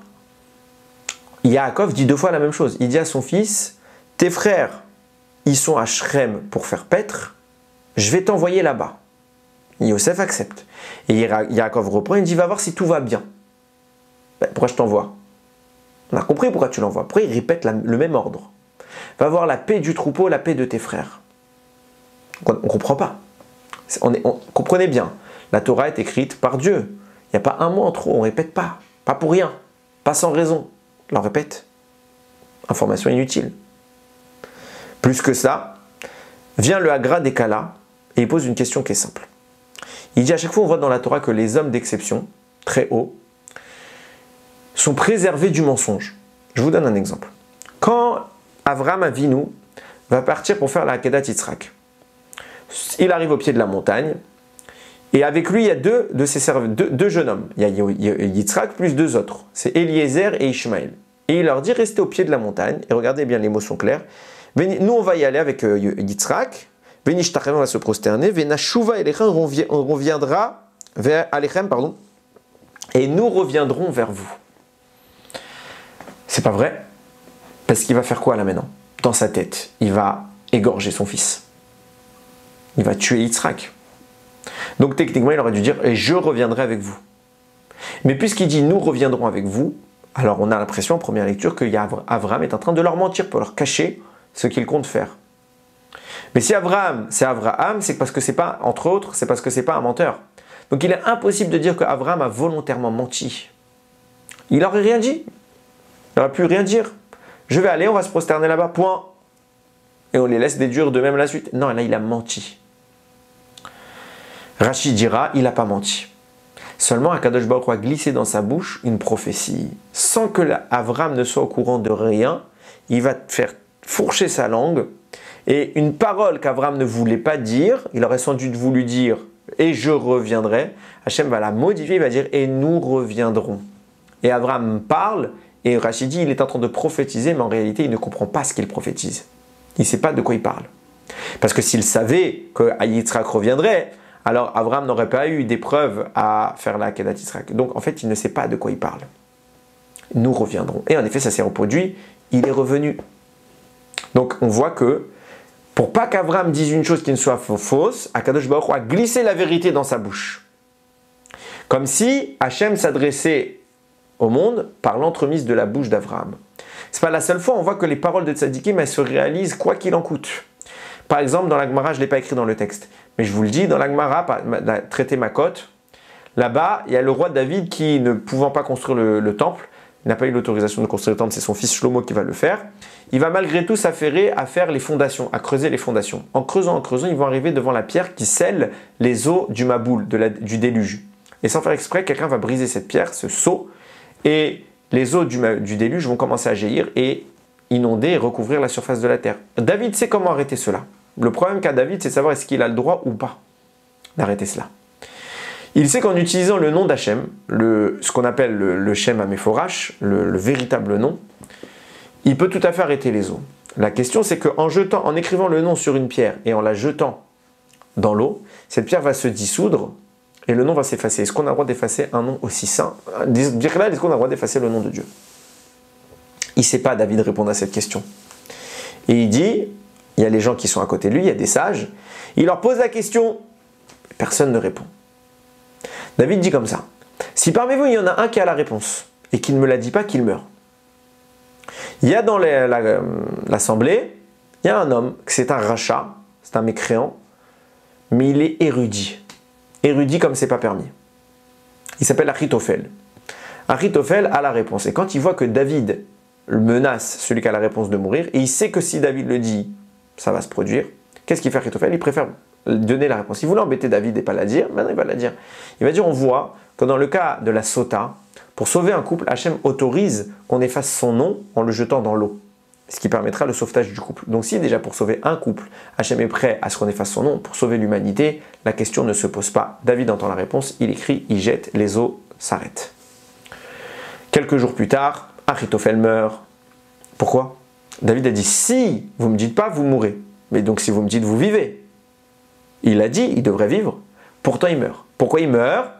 Yaakov dit 2 fois la même chose. Il dit à son fils, tes frères, ils sont à Shrem pour faire paître. Je vais t'envoyer là-bas. Yosef accepte. Et Yaakov reprend et dit, va voir si tout va bien. Ben, pourquoi je t'envoie? On a compris pourquoi tu l'envoies. Pourquoi il répète le même ordre? Va voir la paix du troupeau, la paix de tes frères. On ne comprend pas. Comprenez bien. La Torah est écrite par Dieu. Il n'y a pas un mot en trop, on ne répète pas. Pas pour rien. Pas sans raison. On répète. Information inutile. Plus que ça, vient le Hagra des Kala et il pose une question qui est simple. Il dit à chaque fois on voit dans la Torah que les hommes d'exception, très hauts, sont préservés du mensonge. Je vous donne un exemple. Quand Avraham Avinu va partir pour faire la Akedat Yitzhak, il arrive au pied de la montagne et avec lui il y a deux jeunes hommes. Il y a Yitzhak plus 2 autres. C'est Eliezer et Ishmaël. Et il leur dit restez au pied de la montagne et regardez bien les mots sont clairs. Nous on va y aller avec Yitzhak. Venishtachen, on va se prosterner. Venashuva elechem, on reviendra vers Alechem, pardon. Et nous reviendrons vers vous. C'est pas vrai. Parce qu'il va faire quoi là maintenant? Dans sa tête, il va égorger son fils. Il va tuer Yitzhak. Donc techniquement, il aurait dû dire « et je reviendrai avec vous ». Mais puisqu'il dit « nous reviendrons avec vous », alors on a l'impression en première lecture qu'Abraham est en train de leur mentir pour leur cacher ce qu'il compte faire. Mais si Abraham, c'est parce que c'est pas, entre autres, c'est parce que c'est pas un menteur. Donc il est impossible de dire qu'Abraham a volontairement menti. Il n'aurait rien dit. Il n'aurait pu rien dire. Je vais aller, on va se prosterner là-bas, point. Et on les laisse déduire d'eux-mêmes la suite. Non, là il a menti. Rachid dira, il n'a pas menti. Seulement, Akadosh Baruch Hu a glissé dans sa bouche une prophétie. Sans que Abraham ne soit au courant de rien, il va faire fourcher sa langue. Et une parole qu'Abraham ne voulait pas dire, il aurait sans doute voulu dire « et je reviendrai », Hachem va la modifier, il va dire « et nous reviendrons ». Et Abraham parle, et Rachid dit il est en train de prophétiser, mais en réalité, il ne comprend pas ce qu'il prophétise. Il ne sait pas de quoi il parle. Parce que s'il savait que Yitzhak reviendrait, alors Abraham n'aurait pas eu des preuves à faire la Kedat Yitzhak. Donc en fait, il ne sait pas de quoi il parle. Nous reviendrons. Et en effet, ça s'est reproduit, il est revenu. Donc on voit que, pour pas qu'Abraham dise une chose qui ne soit fausse, Akadosh Baruch Hu a glissé la vérité dans sa bouche. Comme si Hachem s'adressait au monde par l'entremise de la bouche d'Abraham. C'est pas la seule fois, on voit que les paroles de Tzadikim, elles se réalisent quoi qu'il en coûte. Par exemple, dans la Gemara, je ne l'ai pas écrit dans le texte, mais je vous le dis, dans la Gemara, traité Makot, là-bas, il y a le roi David qui, ne pouvant pas construire le temple, il n'a pas eu l'autorisation de construire le temple, c'est son fils Shlomo qui va le faire. Il va malgré tout s'affairer à faire les fondations, à creuser les fondations. En creusant, ils vont arriver devant la pierre qui scelle les eaux du Maboul, du déluge. Et sans faire exprès, quelqu'un va briser cette pierre, ce seau, et les eaux du déluge vont commencer à jaillir et inonder et recouvrir la surface de la terre. David sait comment arrêter cela. Le problème qu'a David, c'est de savoir est-ce qu'il a le droit ou pas d'arrêter cela. Il sait qu'en utilisant le nom d'Hachem, ce qu'on appelle le Shem Amephorash, le véritable nom, il peut tout à fait arrêter les eaux. La question, c'est qu'en écrivant le nom sur une pierre et en la jetant dans l'eau, cette pierre va se dissoudre et le nom va s'effacer. Est-ce qu'on a le droit d'effacer un nom aussi saint? Dire là, est-ce qu'on a le droit d'effacer le nom de Dieu? Il ne sait pas, David, répondre à cette question. Et il dit, il y a les gens qui sont à côté de lui, il y a des sages, il leur pose la question, personne ne répond. David dit comme ça, si parmi vous il y en a un qui a la réponse et qui ne me la dit pas, qu'il meurt. Il y a dans l'assemblée, il y a un homme, c'est un rachat, c'est un mécréant, mais il est érudit. Érudit comme c'est pas permis. Il s'appelle Achitophel. Achitophel a la réponse. Et quand il voit que David menace celui qui a la réponse de mourir, et il sait que si David le dit, ça va se produire, qu'est-ce qu'il fait Achitophel? Il préfère donner la réponse. Il voulait embêter David et pas la dire, maintenant il va la dire. Il va dire, on voit que dans le cas de la sota, pour sauver un couple, Hachem autorise qu'on efface son nom en le jetant dans l'eau, ce qui permettra le sauvetage du couple. Donc si déjà pour sauver un couple, Hachem est prêt à ce qu'on efface son nom, pour sauver l'humanité, la question ne se pose pas. David entend la réponse, il écrit, il jette, les eaux s'arrêtent. Quelques jours plus tard, Achitophel meurt. Pourquoi? David a dit, si vous ne me dites pas, vous mourrez. Mais donc si vous me dites, vous vivez. Il a dit, il devrait vivre. Pourtant il meurt. Pourquoi il meurt?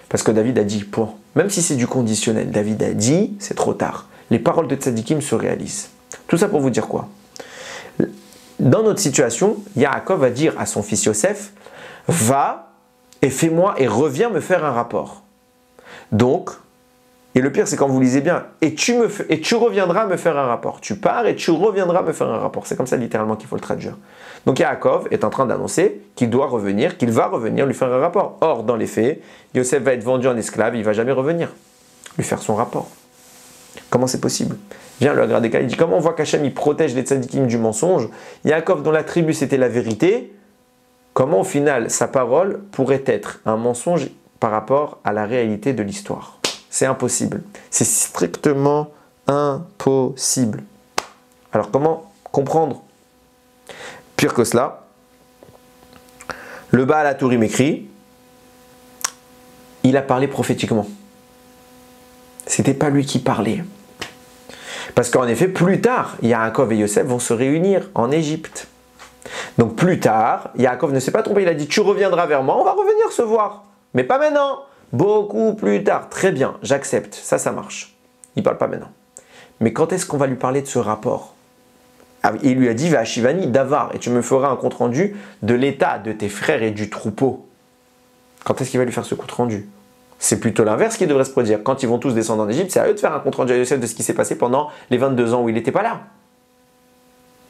Parce que David a dit, point. Même si c'est du conditionnel, David a dit, c'est trop tard. Les paroles de Tzadikim se réalisent. Tout ça pour vous dire quoi? Dans notre situation, Yaakov va dire à son fils Yosef, va et fais-moi et reviens me faire un rapport. Donc, et le pire c'est quand vous lisez bien, et tu reviendras me faire un rapport. Tu pars et tu reviendras me faire un rapport. C'est comme ça littéralement qu'il faut le traduire. Donc Yaakov est en train d'annoncer qu'il doit revenir, qu'il va revenir lui faire un rapport. Or, dans les faits, Yosef va être vendu en esclave, il ne va jamais revenir lui faire son rapport. Comment c'est possible? Viens le Agradeka, il dit comment on voit qu'Hachem il protège les tzadikim du mensonge. Yaakov dont la tribu c'était la vérité, comment au final sa parole pourrait être un mensonge par rapport à la réalité de l'histoire? C'est impossible. C'est strictement impossible. Alors comment comprendre? Pire que cela, le Baal HaTurim écrit, il a parlé prophétiquement. C'était pas lui qui parlait. Parce qu'en effet, plus tard, Yaakov et Yosef vont se réunir en Égypte. Donc plus tard, Yaakov ne s'est pas trompé, il a dit tu reviendras vers moi, on va revenir se voir. Mais pas maintenant, beaucoup plus tard. Très bien, j'accepte, ça marche. Il ne parle pas maintenant. Mais quand est-ce qu'on va lui parler de ce rapport? Il lui a dit Vashivani Davar, et tu me feras un compte-rendu de l'état de tes frères et du troupeau. Quand est-ce qu'il va lui faire ce compte-rendu? C'est plutôt l'inverse qui devrait se produire. Quand ils vont tous descendre en Égypte, c'est à eux de faire un compte-rendu à Yosef de ce qui s'est passé pendant les 22 ans où il n'était pas là.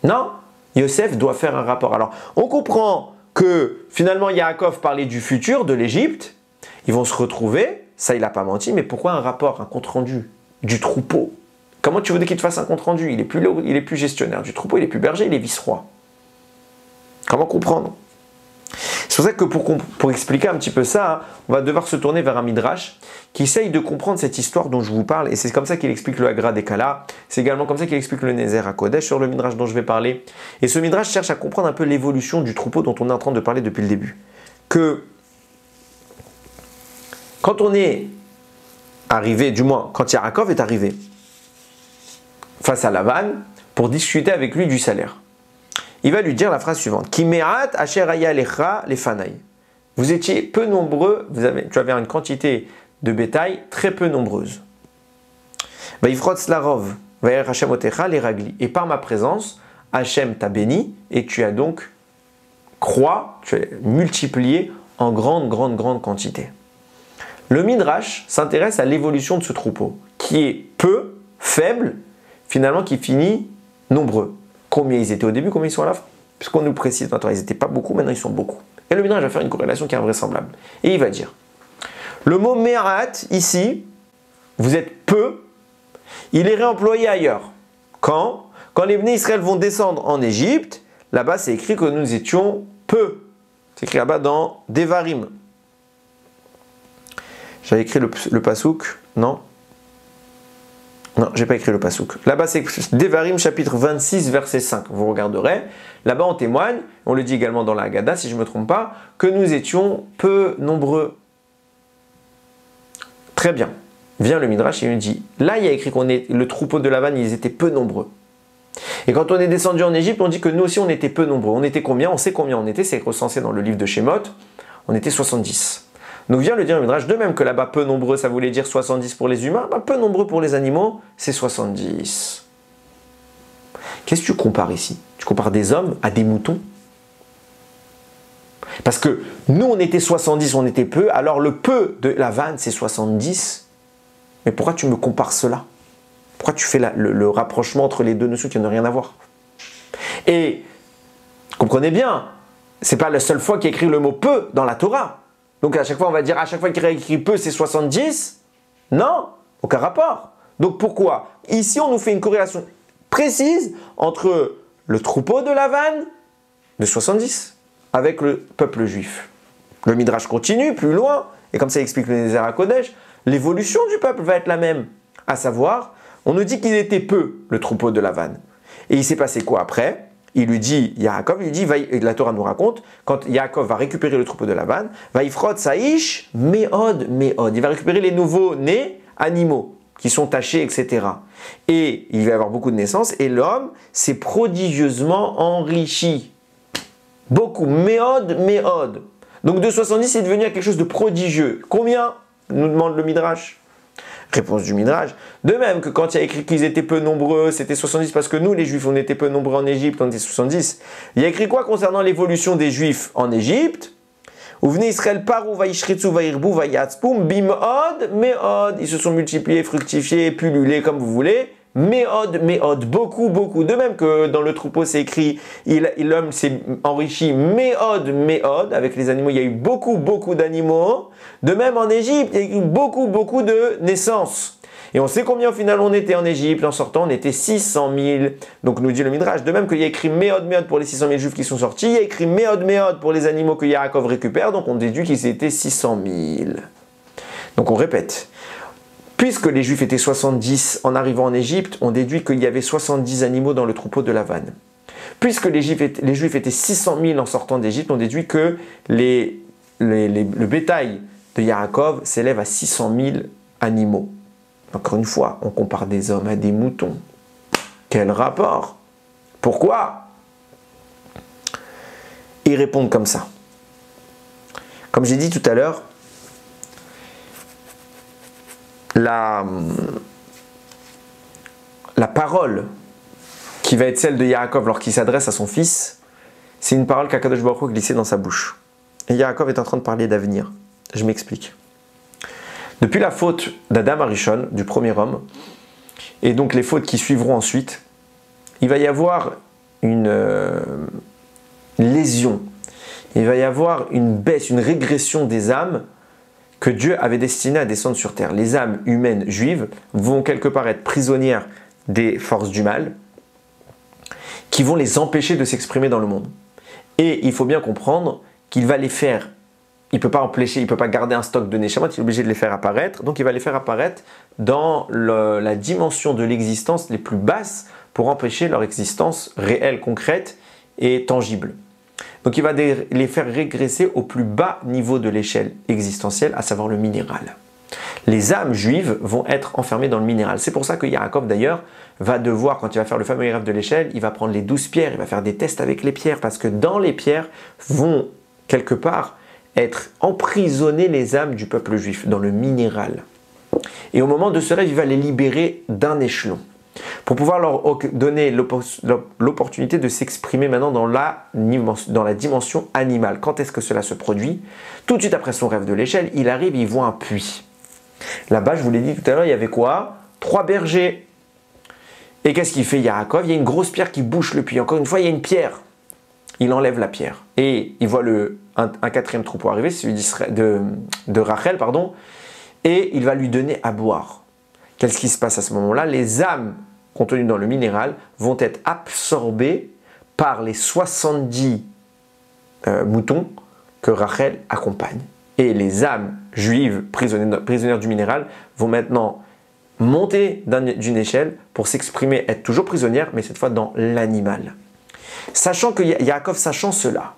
Non, Yosef doit faire un rapport. Alors, on comprend que finalement Yaakov parlait du futur, de l'Égypte. Ils vont se retrouver, ça il n'a pas menti, mais pourquoi un rapport, un compte-rendu du troupeau? Comment tu voudrais qu'il te fasse un compte-rendu? Il est plus gestionnaire du troupeau, il est plus berger, il est vice-roi. Comment comprendre? C'est pour ça que pour expliquer un petit peu ça, hein, on va devoir se tourner vers un midrash qui essaye de comprendre cette histoire dont je vous parle, et c'est comme ça qu'il explique le Hagra des Kala, c'est également comme ça qu'il explique le Nézer à Kodesh sur le midrash dont je vais parler. Et ce midrash cherche à comprendre un peu l'évolution du troupeau dont on est en train de parler depuis le début. Que quand on est arrivé, du moins quand Yaakov est arrivé face à Lavan pour discuter avec lui du salaire, il va lui dire la phrase suivante: Kimeat asher haya lecha lefanai. Vous étiez peu nombreux, tu avais une quantité de bétail très peu nombreuse. Vaifrotz larov, vayer Hashem otecha les ragli. Et par ma présence, Hashem t'a béni et tu as donc tu as multiplié en grande quantité. Le Midrash s'intéresse à l'évolution de ce troupeau, qui est peu, faible, finalement qui finit nombreux. Combien ils étaient au début, combien ils sont à la fin? Puisqu'on nous précise maintenant, ils n'étaient pas beaucoup, maintenant ils sont beaucoup. Et le Midrash va faire une corrélation qui est invraisemblable. Et il va dire, le mot me'arat, ici, vous êtes peu, il est réemployé ailleurs. Quand les Bnei Israël vont descendre en Égypte, là-bas c'est écrit que nous étions peu. C'est écrit là-bas dans Devarim. J'avais écrit le pasouk, non, j'ai pas écrit le pasouk. Là-bas, c'est Devarim, chapitre 26, verset 5. Vous regarderez. Là-bas, on témoigne, on le dit également dans la Haggadah, si je ne me trompe pas, que nous étions peu nombreux. Très bien. Vient le Midrash et il nous dit, là, il y a écrit le troupeau de Lavan, ils étaient peu nombreux. Et quand on est descendu en Égypte, on dit que nous aussi, on était peu nombreux. On était combien? On sait combien on était, c'est recensé dans le livre de Shemot. On était 70. Donc vient le dire le Midrash, de même que là-bas peu nombreux, ça voulait dire 70 pour les humains, peu nombreux pour les animaux, c'est 70. Qu'est-ce que tu compares ici? Tu compares des hommes à des moutons? Parce que nous on était 70, on était peu, alors le peu de la vanne c'est 70. Mais pourquoi tu me compares cela? Pourquoi tu fais le rapprochement entre les deux notions qui n'ont rien à voir? Et comprenez bien, c'est pas la seule fois qu'il y a écrit le mot peu dans la Torah. Donc à chaque fois, on va dire, à chaque fois qu'il y a écrit peu, c'est 70. Non, aucun rapport. Donc pourquoi? Ici, on nous fait une corrélation précise entre le troupeau de Lavan de 70 avec le peuple juif. Le Midrash continue plus loin, et comme ça explique le Nézer à Kodesh, l'évolution du peuple va être la même. À savoir, on nous dit qu'il était peu, le troupeau de Lavan. Et il s'est passé quoi après? Il lui dit, Yaakov, il dit, la Torah nous raconte, quand Yaakov va récupérer le troupeau de Lavan, Vaifrot Saïch, Meod. Il va récupérer les nouveaux-nés animaux qui sont tachés, etc. Et il va y avoir beaucoup de naissances, et l'homme s'est prodigieusement enrichi. Beaucoup, Meod. Donc de 70, c'est devenu quelque chose de prodigieux. Combien? Nous demande le Midrash. Réponse du Midrash. De même que quand il y a écrit qu'ils étaient peu nombreux, c'était 70 parce que nous, les Juifs, on était peu nombreux en Égypte, on était 70. Il y a écrit quoi concernant l'évolution des Juifs en Égypte? Où venez Israël parou vaishritzu vairbu vayatzpum bimod meod. Ils se sont multipliés, fructifiés, pullulés comme vous voulez. Meod, beaucoup. De même que dans le troupeau c'est écrit, l'homme s'est enrichi meod, avec les animaux, il y a eu beaucoup d'animaux. De même en Égypte, il y a eu beaucoup de naissances. Et on sait combien au final on était en Égypte, en sortant on était 600 000. Donc nous dit le Midrash, de même qu'il y a écrit meod pour les 600 000 juifs qui sont sortis, il y a écrit meod pour les animaux que Yaakov récupère, donc on déduit qu'ils étaient 600 000. Donc on répète. Puisque les Juifs étaient 70 en arrivant en Égypte, on déduit qu'il y avait 70 animaux dans le troupeau de Lavan. Puisque les Juifs étaient 600 000 en sortant d'Égypte, on déduit que le bétail de Yaakov s'élève à 600 000 animaux. Encore une fois, on compare des hommes à des moutons. Quel rapport? Pourquoi? Et ils répondent comme ça. Comme j'ai dit tout à l'heure, la parole qui va être celle de Yaakov lorsqu'il s'adresse à son fils, c'est une parole qu'Akadosh Baruch Hu glissait dans sa bouche. Et Yaakov est en train de parler d'avenir. Je m'explique. Depuis la faute d'Adam Arishon, du premier homme, et donc les fautes qui suivront ensuite, il va y avoir une lésion, il va y avoir une baisse, une régression des âmes que Dieu avait destinées à descendre sur terre. Les âmes humaines juives vont quelque part être prisonnières des forces du mal qui vont les empêcher de s'exprimer dans le monde. Et il faut bien comprendre qu'il va les faire, il ne peut pas empêcher, il ne peut pas garder un stock de Neshamot, il est obligé de les faire apparaître, donc il va les faire apparaître dans la dimension de l'existence les plus basses pour empêcher leur existence réelle, concrète et tangible. Donc il va les faire régresser au plus bas niveau de l'échelle existentielle, à savoir le minéral. Les âmes juives vont être enfermées dans le minéral. C'est pour ça que Yaakov d'ailleurs va devoir, quand il va faire le fameux rêve de l'échelle, il va prendre les 12 pierres, il va faire des tests avec les pierres, parce que dans les pierres vont quelque part être emprisonnées les âmes du peuple juif, dans le minéral. Et au moment de ce rêve, il va les libérer d'un échelon, pour pouvoir leur donner l'opportunité de s'exprimer maintenant dans la dimension animale. Quand est-ce que cela se produit? Tout de suite après son rêve de l'échelle, il arrive et il voit un puits. Là-bas, je vous l'ai dit tout à l'heure, il y avait quoi? 3 bergers. Et qu'est-ce qu'il fait Yaakov? Il y a une grosse pierre qui bouche le puits. Encore une fois, il y a une pierre. Il enlève la pierre. Et il voit un quatrième troupeau arriver, celui de Rachel, pardon. Et il va lui donner à boire. Qu'est-ce qui se passe à ce moment-là? Les âmes contenues dans le minéral vont être absorbées par les 70 moutons que Rachel accompagne. Et les âmes juives prisonnières du minéral vont maintenant monter d'une échelle pour s'exprimer, être toujours prisonnières, mais cette fois dans l'animal. Sachant que Yaakov, sachant cela,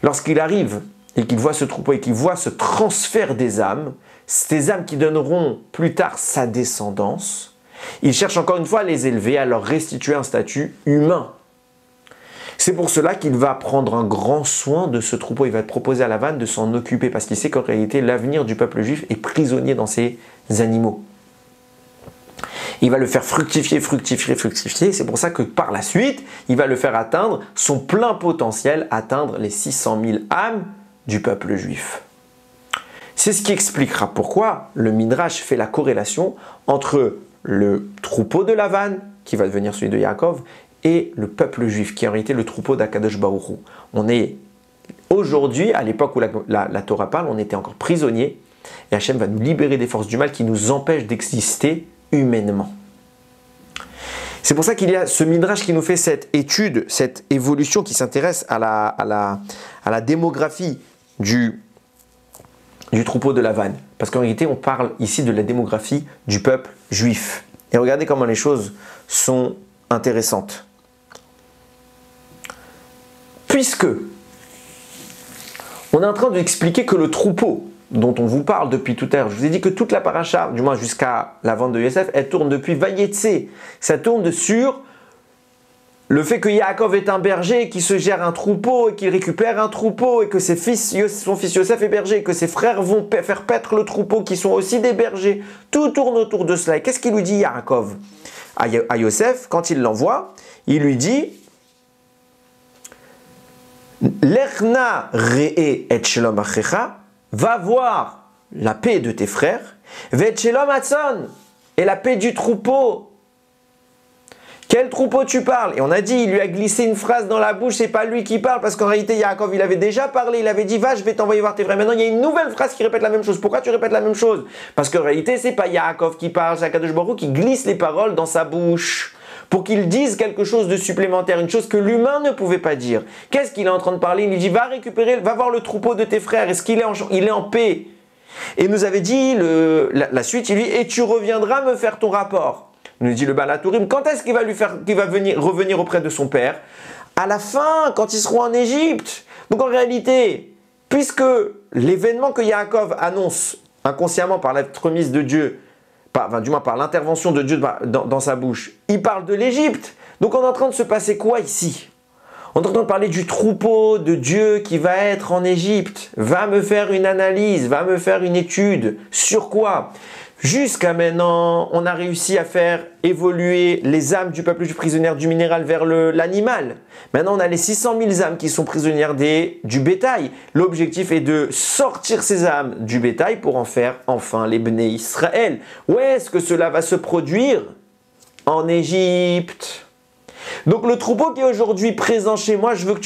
lorsqu'il arrive et qu'il voit ce troupeau et qu'il voit ce transfert des âmes, ces âmes qui donneront plus tard sa descendance, il cherche encore une fois à les élever, à leur restituer un statut humain. C'est pour cela qu'il va prendre un grand soin de ce troupeau. Il va proposer à Lavan de s'en occuper parce qu'il sait qu'en réalité, l'avenir du peuple juif est prisonnier dans ces animaux. Il va le faire fructifier. C'est pour ça que par la suite, il va le faire atteindre son plein potentiel, atteindre les 600 000 âmes du peuple juif. C'est ce qui expliquera pourquoi le Midrash fait la corrélation entre le troupeau de Lavan, qui va devenir celui de Yaakov, et le peuple juif, qui est en réalité le troupeau d'Akadosh Baruch Hu. On est aujourd'hui, à l'époque où la Torah parle, on était encore prisonniers, et Hachem va nous libérer des forces du mal qui nous empêchent d'exister humainement. C'est pour ça qu'il y a ce Midrash qui nous fait cette étude, cette évolution qui s'intéresse à la démographie du troupeau de Lavan. Parce qu'en réalité, on parle ici de la démographie du peuple juif. Et regardez comment les choses sont intéressantes. Puisque on est en train d'expliquer que le troupeau dont on vous parle depuis tout à l'heure, je vous ai dit que toute la paracha, du moins jusqu'à la vente de Yosef, elle tourne depuis Vayetse. Ça tourne sur le fait que Yaakov est un berger qui se gère un troupeau et qu'il récupère un troupeau et que son fils Yosef est berger et que ses frères vont faire paître le troupeau qui sont aussi des bergers. Tout tourne autour de cela. Et qu'est-ce qu'il lui dit Yaakov à Yosef quand il l'envoie? Il lui dit L'Erna re'e et shalom achecha, va voir la paix de tes frères, ve'et shalom atzon, et la paix du troupeau. Quel troupeau tu parles? Et on a dit, il lui a glissé une phrase dans la bouche, c'est pas lui qui parle, parce qu'en réalité, Yaakov, il avait déjà parlé, il avait dit, va, je vais t'envoyer voir tes frères. Maintenant, il y a une nouvelle phrase qui répète la même chose. Pourquoi tu répètes la même chose? Parce qu'en réalité, c'est pas Yaakov qui parle, c'est Akadosh Baruch Hu qui glisse les paroles dans sa bouche, pour qu'il dise quelque chose de supplémentaire, une chose que l'humain ne pouvait pas dire. Qu'est-ce qu'il est en train de parler? Il lui dit, va voir le troupeau de tes frères, est-ce qu'il est en paix? Et il nous avait dit, la suite, il lui dit, et tu reviendras me faire ton rapport. Il nous dit le Baal HaTurim, quand est-ce qu'il va revenir auprès de son père? À la fin, quand ils seront en Égypte. Donc en réalité, puisque l'événement que Yaakov annonce inconsciemment par l'entremise de Dieu, du moins par l'intervention de Dieu dans sa bouche, il parle de l'Égypte. Donc on est en train de se passer quoi ici? On est en train de parler du troupeau de Dieu qui va être en Égypte. Va me faire une analyse, va me faire une étude. Sur quoi? Jusqu'à maintenant, on a réussi à faire évoluer les âmes du peuple prisonnière du minéral vers l'animal. Maintenant, on a les 600 000 âmes qui sont prisonnières du bétail. L'objectif est de sortir ces âmes du bétail pour en faire enfin les Bnei Israël. Où est-ce que cela va se produire? En Égypte. Donc le troupeau qui est aujourd'hui présent chez moi, je veux que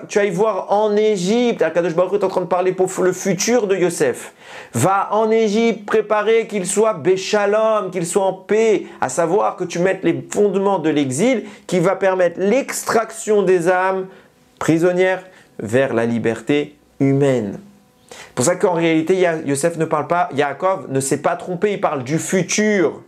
tu ailles voir en Égypte. Akadosh Baruch Hu est en train de parler pour le futur de Yosef. Va en Égypte préparer qu'il soit béchalom, qu'il soit en paix. À savoir que tu mettes les fondements de l'exil qui va permettre l'extraction des âmes prisonnières vers la liberté humaine. C'est pour ça qu'en réalité, Yosef ne parle pas, Yaakov ne s'est pas trompé, il parle du futur.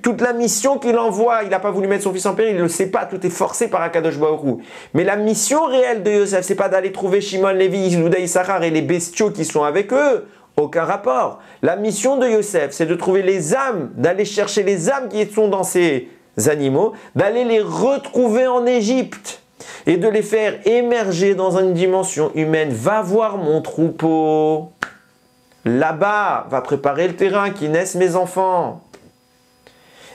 Toute la mission qu'il envoie, il n'a pas voulu mettre son fils en péril, il ne le sait pas, tout est forcé par Akadosh Baruch Hu. Mais la mission réelle de Yosef, c'est pas d'aller trouver Shimon, Lévi, Yehuda, Issachar et les bestiaux qui sont avec eux. Aucun rapport. La mission de Yosef, c'est de trouver les âmes, d'aller chercher les âmes qui sont dans ces animaux, d'aller les retrouver en Égypte et de les faire émerger dans une dimension humaine. Va voir mon troupeau. Là-bas, va préparer le terrain, qui naissent mes enfants.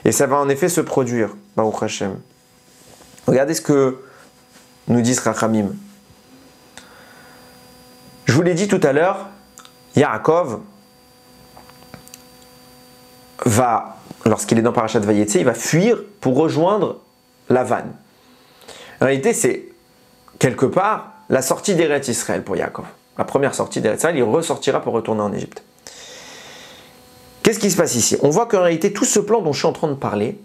Et ça va en effet se produire, Baruch Hashem. Regardez ce que nous disent Rachamim. Je vous l'ai dit tout à l'heure, Yaakov va, lorsqu'il est dans Parashat Vayetze, il va fuir pour rejoindre Lavan. En réalité, c'est quelque part la sortie d'Eretz Israël pour Yaakov. La première sortie d'Eretz Israël, il ressortira pour retourner en Égypte. Qu'est-ce qui se passe ici? On voit qu'en réalité, tout ce plan dont je suis en train de parler,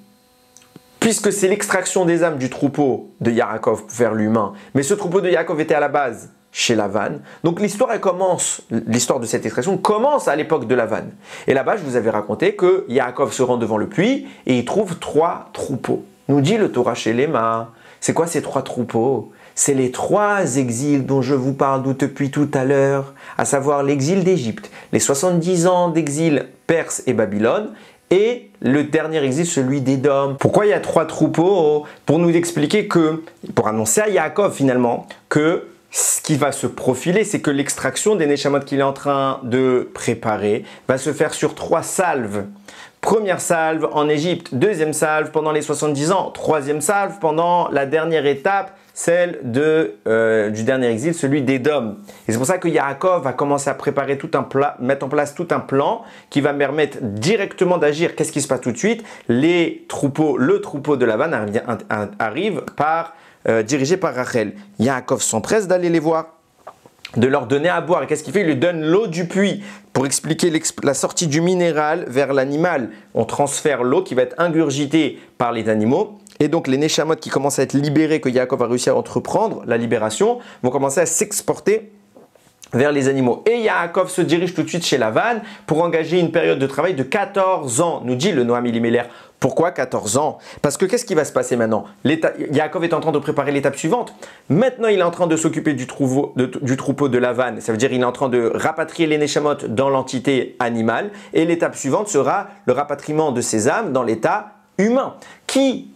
puisque c'est l'extraction des âmes du troupeau de Yaakov vers l'humain, mais ce troupeau de Yaakov était à la base chez Lavan, donc l'histoire de cette extraction commence à l'époque de Lavan. Et là-bas, je vous avais raconté que Yaakov se rend devant le puits et il trouve 3 troupeaux. Nous dit le Torah chez Léma. C'est quoi ces 3 troupeaux? C'est les 3 exils dont je vous parle depuis tout à l'heure, à savoir l'exil d'Égypte, les 70 ans d'exil Perse et Babylone, et le dernier exil, celui d'Édom. Pourquoi il y a 3 troupeaux? Pour nous expliquer pour annoncer à Yaakov finalement, que ce qui va se profiler, c'est que l'extraction des Neshamot qu'il est en train de préparer va se faire sur 3 salves. Première salve en Égypte, deuxième salve pendant les 70 ans, troisième salve pendant la dernière étape, celle du dernier exil, celui d'Édom. Et c'est pour ça que Yaakov va commencer à préparer mettre en place tout un plan qui va permettre directement d'agir. Qu'est-ce qui se passe tout de suite? Le troupeau de Lavan arrive dirigé par Rachel. Yaakov s'empresse d'aller les voir, de leur donner à boire. Et qu'est-ce qu'il fait? Il lui donne l'eau du puits pour expliquer la sortie du minéral vers l'animal. On transfère l'eau qui va être ingurgitée par les animaux. Et donc les Neshamot qui commencent à être libérés, que Yaakov a réussi à entreprendre, la libération, vont commencer à s'exporter vers les animaux. Et Yaakov se dirige tout de suite chez Lavan pour engager une période de travail de 14 ans, nous dit le Noam Elimelech. Pourquoi 14 ans? Parce que qu'est-ce qui va se passer maintenant? Yaakov est en train de préparer l'étape suivante. Maintenant, il est en train de s'occuper du troupeau de Lavan. Ça veut dire qu'il est en train de rapatrier les Neshamot dans l'entité animale. Et l'étape suivante sera le rapatriement de ces âmes dans l'état humain.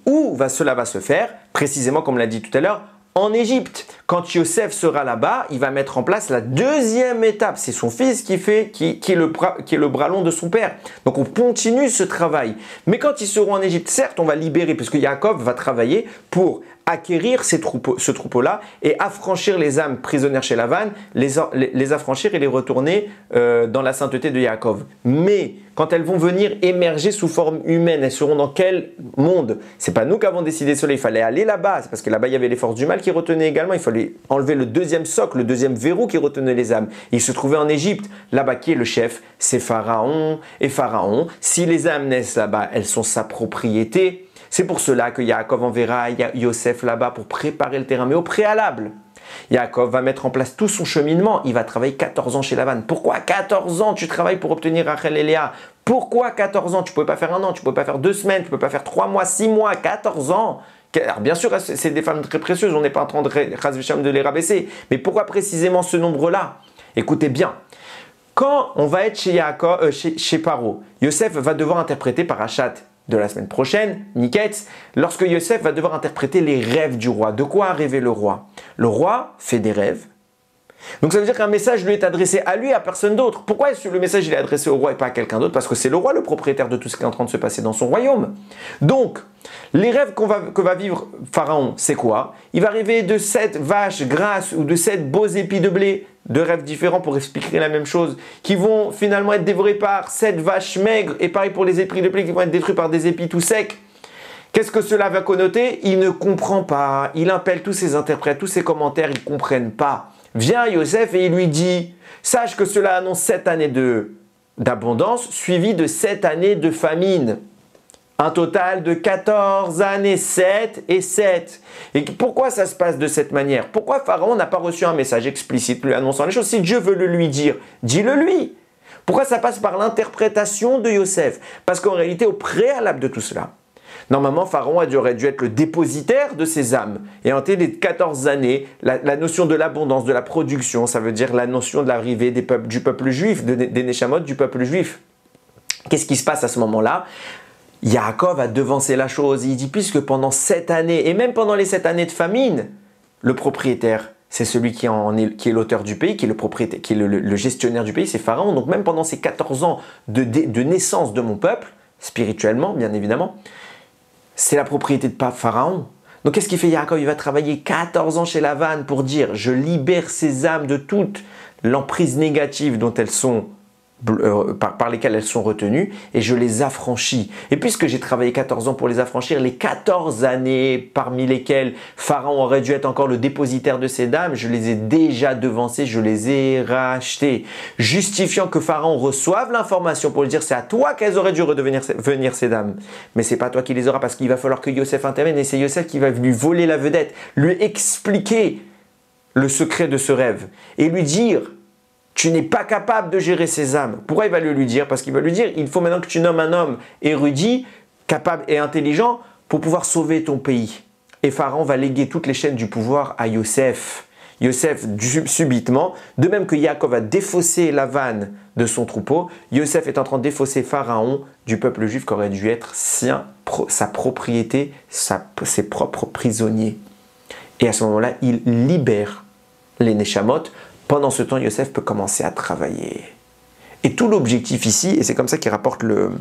Où cela va se faire? Précisément, comme l'a dit tout à l'heure, en Égypte. Quand Yosef sera là-bas, il va mettre en place la deuxième étape. C'est son fils qui est le bras long de son père. Donc on continue ce travail. Mais quand ils seront en Égypte, certes, on va libérer, puisque Yaakov va travailler pour acquérir ce troupeau-là et affranchir les âmes prisonnières chez Lavan, les affranchir et les retourner dans la sainteté de Yaakov. Mais quand elles vont venir émerger sous forme humaine, elles seront dans quel monde? C'est pas nous qui avons décidé cela, il fallait aller là-bas, c'est parce que là-bas il y avait les forces du mal qui retenaient également, il fallait enlever le deuxième socle, le deuxième verrou qui retenait les âmes. Il se trouvait en Égypte, là-bas qui est le chef? C'est Pharaon, et Pharaon, si les âmes naissent là-bas, elles sont sa propriété. C'est pour cela que Yaakov enverra Yosef là-bas pour préparer le terrain. Mais au préalable, Yaakov va mettre en place tout son cheminement. Il va travailler 14 ans chez Lavan. Pourquoi 14 ans tu travailles pour obtenir Rachel et Léa? Pourquoi 14 ans? Tu ne pouvais pas faire 1 an, tu ne pouvais pas faire 2 semaines, tu ne pouvais pas faire 3 mois, 6 mois, 14 ans. Alors bien sûr, c'est des femmes très précieuses, on n'est pas en train de les rabaisser. Mais pourquoi précisément ce nombre-là? Écoutez bien. Quand on va être chez Paro, Yosef va devoir interpréter Parashat de la semaine prochaine, Niketz, lorsque Yosef va devoir interpréter les rêves du roi. De quoi a rêvé le roi? Le roi fait des rêves. Donc ça veut dire qu'un message lui est adressé à lui, à personne d'autre. Pourquoi est-ce que le message il est adressé au roi et pas à quelqu'un d'autre? Parce que c'est le roi le propriétaire de tout ce qui est en train de se passer dans son royaume. Donc, les rêves que va vivre Pharaon, c'est quoi? Il va rêver de 7 vaches grasses ou de 7 beaux épis de blé, deux rêves différents pour expliquer la même chose, qui vont finalement être dévorés par 7 vaches maigres, et pareil pour les épis de blé qui vont être détruits par des épis tout secs. Qu'est-ce que cela va connoter? Il ne comprend pas. Il appelle tous ses interprètes, tous ses commentaires, ils ne comprennent pas. Vient Yosef et il lui dit, sache que cela annonce 7 années d'abondance, suivies de 7 années de famine. Un total de 14 années, 7 et 7. Et pourquoi ça se passe de cette manière? Pourquoi Pharaon n'a pas reçu un message explicite lui annonçant les choses? Si Dieu veut le lui dire, dis-le lui. Pourquoi ça passe par l'interprétation de Yosef? Parce qu'en réalité, au préalable de tout cela, normalement, Pharaon aurait dû être le dépositaire de ses âmes. Et en les 14 années, la notion de l'abondance, de la production, ça veut dire la notion de l'arrivée du peuple juif, des Neshamot du peuple juif. Qu'est-ce qui se passe à ce moment-là? Yaakov a devancé la chose. Il dit, puisque pendant 7 années, et même pendant les 7 années de famine, le propriétaire, c'est celui qui est l'auteur du pays, qui est le propriétaire, qui est le gestionnaire du pays, c'est Pharaon. Donc même pendant ces 14 ans de naissance de mon peuple, spirituellement bien évidemment, c'est la propriété de Pharaon. Donc qu'est-ce qu'il fait Yaakov? Il va travailler 14 ans chez Lavan pour dire, je libère ces âmes de toute l'emprise négative dont elles sont par lesquelles elles sont retenues, et je les affranchis. Et puisque j'ai travaillé 14 ans pour les affranchir, les 14 années parmi lesquelles Pharaon aurait dû être encore le dépositaire de ces dames, je les ai déjà devancées, je les ai rachetées, justifiant que Pharaon reçoive l'information pour lui dire c'est à toi qu'elles auraient dû venir ces dames. Mais c'est pas toi qui les auras, parce qu'il va falloir que Yosef intervienne, et c'est Yosef qui va lui voler la vedette, lui expliquer le secret de ce rêve, et lui dire tu n'es pas capable de gérer ces âmes. Pourquoi il va lui dire? Parce qu'il va lui dire, il faut maintenant que tu nommes un homme érudit, capable et intelligent pour pouvoir sauver ton pays. Et Pharaon va léguer toutes les chaînes du pouvoir à Yosef. Yosef, subitement, de même que Yaakov a défaussé Lavan de son troupeau, Yosef est en train de défausser Pharaon du peuple juif qui aurait dû être sa propriété, ses propres prisonniers. Et à ce moment-là, il libère les Neshamot. Pendant ce temps, Yosef peut commencer à travailler. Et tout l'objectif ici, et c'est comme ça qu'il rapporte le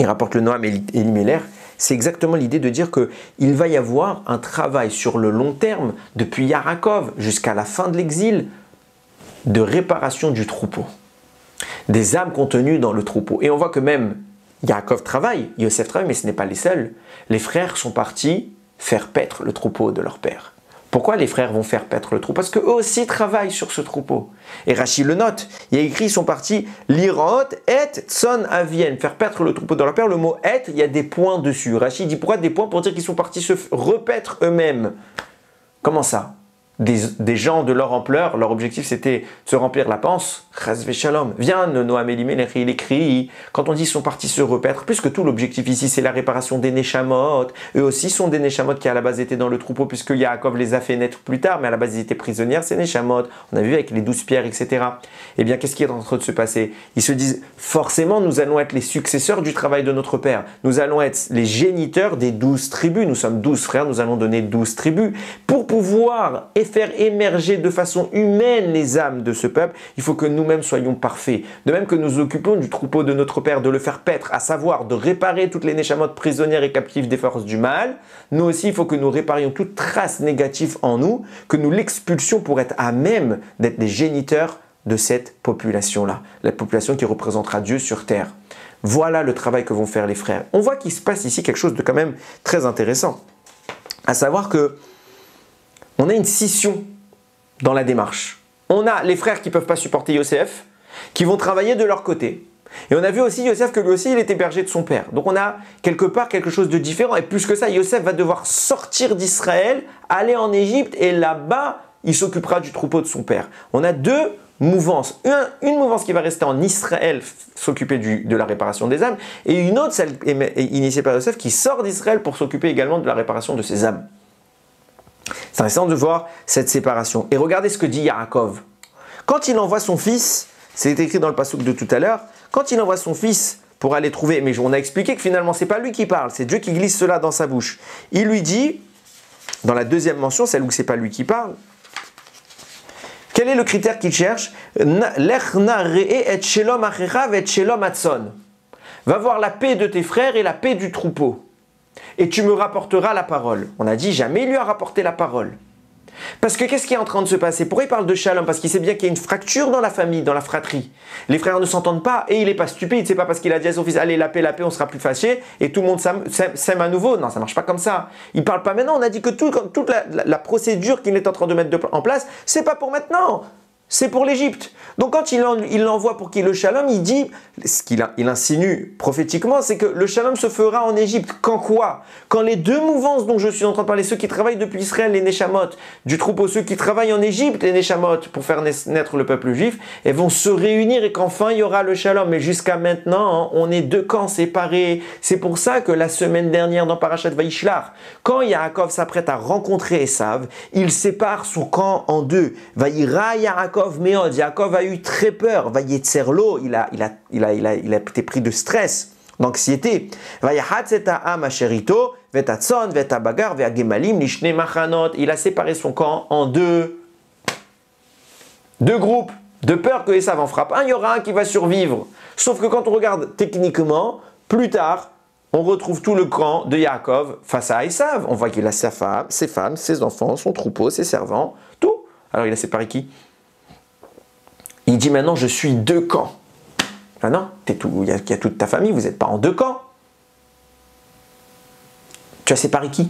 Noam Elimelech, c'est exactement l'idée de dire qu'il va y avoir un travail sur le long terme, depuis Yaakov jusqu'à la fin de l'exil, de réparation du troupeau. Des âmes contenues dans le troupeau. Et on voit que même Yaakov travaille, Yosef travaille, mais ce n'est pas les seuls. Les frères sont partis faire paître le troupeau de leur père. Pourquoi les frères vont faire paître le troupeau? Parce qu'eux aussi travaillent sur ce troupeau. Et Rachid le note, il y a écrit, ils sont partis l'irot et son avien, faire paître le troupeau de leur père. Le mot et, il y a des points dessus. Rachid dit pourquoi des points? Pour dire qu'ils sont partis se repaître eux-mêmes. Comment ça? Des gens de leur ampleur, leur objectif c'était de se remplir la panse. Chas Shalom. Viens, Noam Elimelech, il écrit, quand on dit ils sont partis se repaître, puisque tout l'objectif ici c'est la réparation des Neshamot, eux aussi sont des Neshamot qui à la base étaient dans le troupeau, puisque Yaakov les a fait naître plus tard, mais à la base ils étaient prisonnières, ces Neshamot, on a vu avec les 12 pierres, etc. Eh bien, qu'est-ce qui est en train de se passer? Ils se disent, forcément nous allons être les successeurs du travail de notre père, nous allons être les géniteurs des 12 tribus, nous sommes 12 frères, nous allons donner 12 tribus, pour pouvoir faire émerger de façon humaine les âmes de ce peuple, il faut que nous-mêmes soyons parfaits. De même que nous occupons du troupeau de notre Père, de le faire paître, à savoir de réparer toutes les Neshamot prisonnières et captives des forces du mal, nous aussi, il faut que nous réparions toute trace négative en nous, que nous l'expulsions pour être à même d'être les géniteurs de cette population-là, la population qui représentera Dieu sur terre. Voilà le travail que vont faire les frères. On voit qu'il se passe ici quelque chose de quand même très intéressant, à savoir que on a une scission dans la démarche. On a les frères qui ne peuvent pas supporter Yosef, qui vont travailler de leur côté. Et on a vu aussi Yosef que lui aussi, il était berger de son père. Donc on a quelque part quelque chose de différent. Et plus que ça, Yosef va devoir sortir d'Israël, aller en Égypte, et là-bas, il s'occupera du troupeau de son père. On a deux mouvances. Une mouvance qui va rester en Israël, s'occuper de la réparation des âmes, et une autre, celle initiée par Yosef, qui sort d'Israël pour s'occuper également de la réparation de ses âmes. C'est intéressant de voir cette séparation. Et regardez ce que dit Yaakov. Quand il envoie son fils, c'est écrit dans le passouk de tout à l'heure, quand il envoie son fils pour aller trouver. Mais on a expliqué que finalement, c'est pas lui qui parle, c'est Dieu qui glisse cela dans sa bouche. Il lui dit, dans la deuxième mention, celle où c'est pas lui qui parle, quel est le critère qu'il cherche? Va voir la paix de tes frères et la paix du troupeau. Et tu me rapporteras la parole. On a dit jamais il lui a rapporté la parole. Parce que qu'est-ce qui est en train de se passer? Pourquoi il parle de shalom? Parce qu'il sait bien qu'il y a une fracture dans la famille, dans la fratrie. Les frères ne s'entendent pas et il n'est pas stupide. C'est pas parce qu'il a dit à son fils, allez, la paix, on sera plus fâchés et tout le monde s'aime à nouveau. Non, ça marche pas comme ça. Il parle pas maintenant. On a dit que toute la procédure qu'il est en train de mettre en place, c'est pas pour maintenant. C'est pour l'Égypte. Donc quand il l'envoie pour qu'il y ait le shalom, il dit, ce qu'il insinue prophétiquement, c'est que le shalom se fera en Égypte. Quand quoi? Quand les deux mouvances dont je suis en train de parler, ceux qui travaillent depuis Israël, les Neshamot, du troupeau, ceux qui travaillent en Égypte, les Neshamot, pour faire naître le peuple juif, elles vont se réunir et qu'enfin il y aura le shalom. Mais jusqu'à maintenant, hein, on est deux camps séparés. C'est pour ça que la semaine dernière dans Parashat Vaishlach, quand Yaakov s'apprête à rencontrer Esav, il sépare son camp en deux. Vaïra Yaakov Meod, Yaakov a eu très peur. Vayetzerlo, il a été pris de stress, d'anxiété. Il a séparé son camp en deux groupes, de peur que Esav en frappe un, il y aura un qui va survivre. Sauf que quand on regarde techniquement, plus tard, on retrouve tout le camp de Yaakov face à Esav. On voit qu'il a sa femme, ses femmes, ses enfants, son troupeau, ses servants, tout. Alors il a séparé qui? Il dit maintenant je suis deux camps. Ah non, il y a toute ta famille, vous n'êtes pas en deux camps. Tu as séparé qui?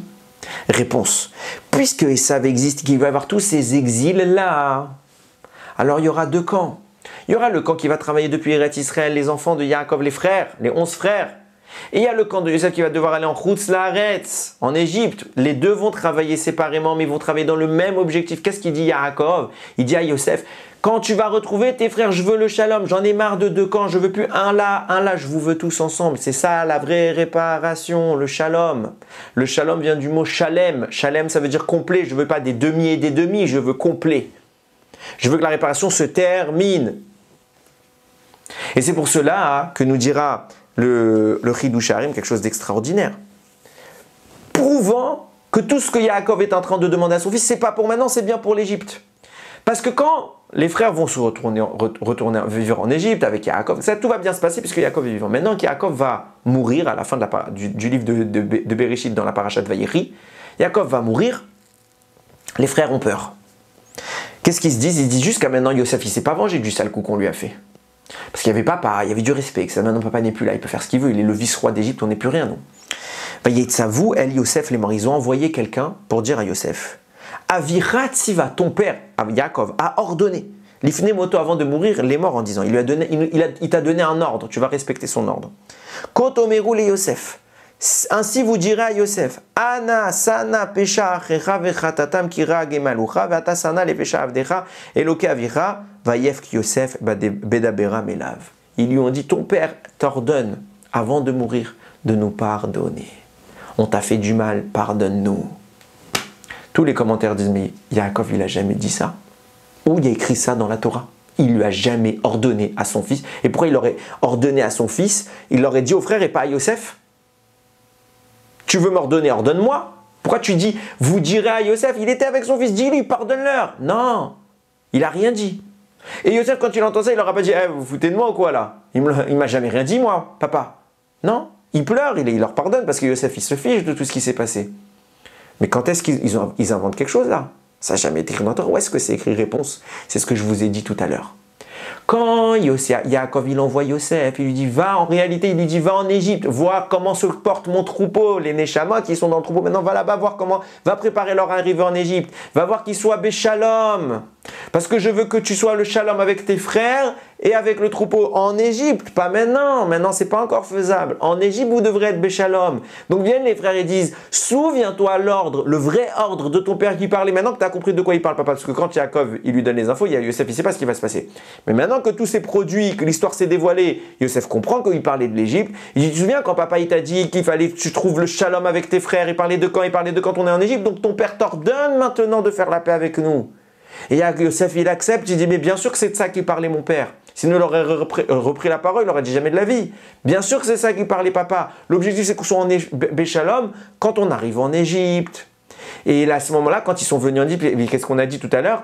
Réponse. Puisque Esav existe, qu'il va y avoir tous ces exils-là, alors il y aura deux camps. Il y aura le camp qui va travailler depuis Eretz Israël, les enfants de Yaakov, les frères, les 11 frères. Et il y a le camp de Yosef qui va devoir aller en Chutz Laaretz, en Égypte. Les deux vont travailler séparément, mais ils vont travailler dans le même objectif. Qu'est-ce qu'il dit Yaakov? Il dit à Yosef, quand tu vas retrouver tes frères, je veux le shalom, j'en ai marre de deux camps, je veux plus un là, je vous veux tous ensemble. C'est ça la vraie réparation, le shalom. Le shalom vient du mot shalem. Shalem, ça veut dire complet. Je veux pas des demi et des demi, je veux complet. Je veux que la réparation se termine. Et c'est pour cela que nous dira le Chidush Harim quelque chose d'extraordinaire. Prouvant que tout ce que Yaakov est en train de demander à son fils, c'est pas pour maintenant, c'est bien pour l'Égypte. Parce que quand les frères vont se retourner vivre en Égypte avec Yaakov, ça, tout va bien se passer puisque Yaakov est vivant. Maintenant qu'Yaakov va mourir à la fin du livre de Bereshit dans la paracha de Vayechi, Yaakov va mourir, les frères ont peur. Qu'est-ce qu'ils se disent? Ils disent jusqu'à maintenant, Yosef, il ne s'est pas vengé du sale coup qu'on lui a fait. Parce qu'il y avait papa, il y avait du respect, que ça, maintenant papa n'est plus là, il peut faire ce qu'il veut, il est le vice-roi d'Égypte, on n'est plus rien, non. Vayetzavou, El Yosef, les morts, ils ont envoyé quelqu'un pour dire à Yosef, Avira Tziva, ton père, Yaakov, a ordonné, Lifne Moto, avant de mourir, les morts en disant, il t'a donné un ordre, tu vas respecter son ordre. Kotomeru le Yosef, ainsi vous direz à Yosef, Ana sana pesha achecha vechatatam kira gemalucha vata sana le pesha avdecha eloke avira vayef Yosef bedabera melav. Ils lui ont dit, ton père t'ordonne, avant de mourir, de nous pardonner. On t'a fait du mal, pardonne-nous. Tous les commentaires disent, mais Yaakov, il n'a jamais dit ça. Où il y a écrit ça dans la Torah? Il lui a jamais ordonné à son fils. Et pourquoi il aurait ordonné à son fils? Il l'aurait dit au frère et pas à Yosef. Tu veux m'ordonner, ordonne-moi. Pourquoi tu dis, vous direz à Yosef, il était avec son fils, dis-lui, pardonne-leur. Non, il n'a rien dit. Et Yosef, quand il entend ça, il n'aura pas dit, vous foutez de moi ou quoi là? Il m'a jamais rien dit, moi, papa. Non, il pleure, il leur pardonne parce que Yosef, il se fiche de tout ce qui s'est passé. Mais quand est-ce qu'ils inventent quelque chose là? Ça n'a jamais été écrit dans le Torah. Où est-ce que c'est écrit? Réponse, c'est ce que je vous ai dit tout à l'heure. Quand Yaakov il envoie Yosef, il lui dit va, en réalité il lui dit va en Égypte, voir comment se porte mon troupeau, les Neshamot qui sont dans le troupeau, maintenant va là-bas voir comment, va préparer leur arrivée en Égypte, va voir qu'ils soient Béchalom, parce que je veux que tu sois le Shalom avec tes frères et avec le troupeau en Égypte, pas maintenant c'est pas encore faisable, en Égypte vous devrez être Béchalom. Donc viennent les frères et disent, souviens-toi l'ordre, le vrai ordre de ton père qui parlait, maintenant que tu as compris de quoi il parle papa, parce que quand Yaakov il lui donne les infos, il y a Yosef, il ne sait pas ce qui va se passer. Mais maintenant que tout s'est produit, que l'histoire s'est dévoilée, Yosef comprend qu'il parlait de l'Égypte. Il dit, tu te souviens quand papa il t'a dit qu'il fallait que tu trouves le shalom avec tes frères, il parlait de quand on est en Égypte, donc ton père t'ordonne maintenant de faire la paix avec nous. Et Yosef il accepte, il dit, mais bien sûr que c'est de ça qu'il parlait mon père. S'il ne leur aurait repris la parole, il aurait dit jamais de la vie. Bien sûr que c'est ça qui parlait papa. L'objectif, c'est qu'on soit en Béchalom quand on arrive en Égypte. Et là, à ce moment-là, quand ils sont venus en Égypte, qu'est-ce qu'on a dit tout à l'heure?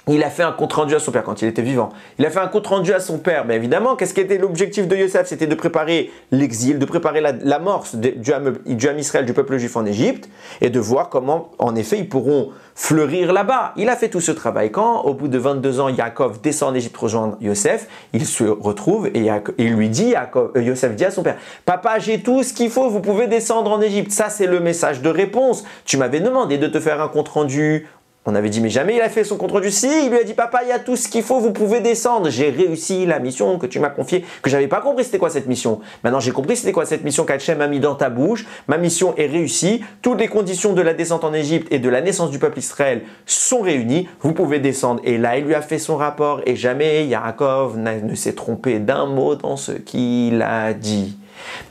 Il a fait un compte-rendu à son père quand il était vivant. Il a fait un compte-rendu à son père. Mais évidemment, qu'est-ce qui était l'objectif de Yosef? C'était de préparer l'exil, de préparer l'amorce du Ham Israël, du peuple juif en Égypte, et de voir comment, en effet, ils pourront fleurir là-bas. Il a fait tout ce travail. Quand, au bout de 22 ans, Yaakov descend en Égypte rejoindre Yosef, il se retrouve et il lui dit, Yosef dit à son père, « Papa, j'ai tout ce qu'il faut, vous pouvez descendre en Égypte. » Ça, c'est le message de réponse. Tu m'avais demandé de te faire un compte-rendu. On avait dit, mais jamais il a fait son compte-rendu. Si, il lui a dit, papa, il y a tout ce qu'il faut, vous pouvez descendre. J'ai réussi la mission que tu m'as confiée, que j'avais pas compris c'était quoi cette mission. Maintenant, j'ai compris c'était quoi cette mission qu'Hachem a mis dans ta bouche. Ma mission est réussie. Toutes les conditions de la descente en Égypte et de la naissance du peuple Israël sont réunies. Vous pouvez descendre. Et là, il lui a fait son rapport. Et jamais Yaakov ne s'est trompé d'un mot dans ce qu'il a dit.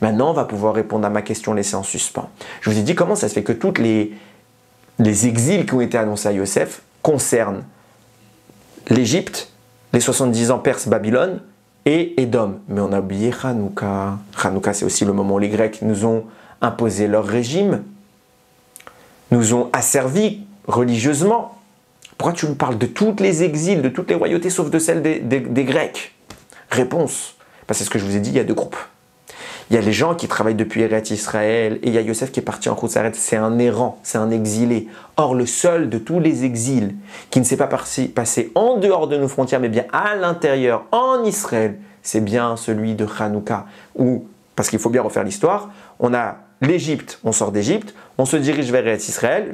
Maintenant, on va pouvoir répondre à ma question laissée en suspens. Je vous ai dit comment ça se fait que toutes les exils qui ont été annoncés à Yosef concernent l'Égypte, les 70 ans Perse, Babylone et Édom. Mais on a oublié Hanouka. Hanouka, c'est aussi le moment où les Grecs nous ont imposé leur régime, nous ont asservis religieusement. Pourquoi tu me parles de tous les exils, de toutes les royautés, sauf de celles des Grecs? Réponse. Parce que c'est ce que je vous ai dit, il y a deux groupes. Il y a les gens qui travaillent depuis Eretz Israël et il y a Yosef qui est parti en Khoutzaret, c'est un errant, c'est un exilé. Or, le seul de tous les exils qui ne s'est pas passé en dehors de nos frontières, mais bien à l'intérieur, en Israël, c'est bien celui de Hanouka. Parce qu'il faut bien refaire l'histoire, on a l'Égypte, on sort d'Égypte, on se dirige vers Eretz Israël,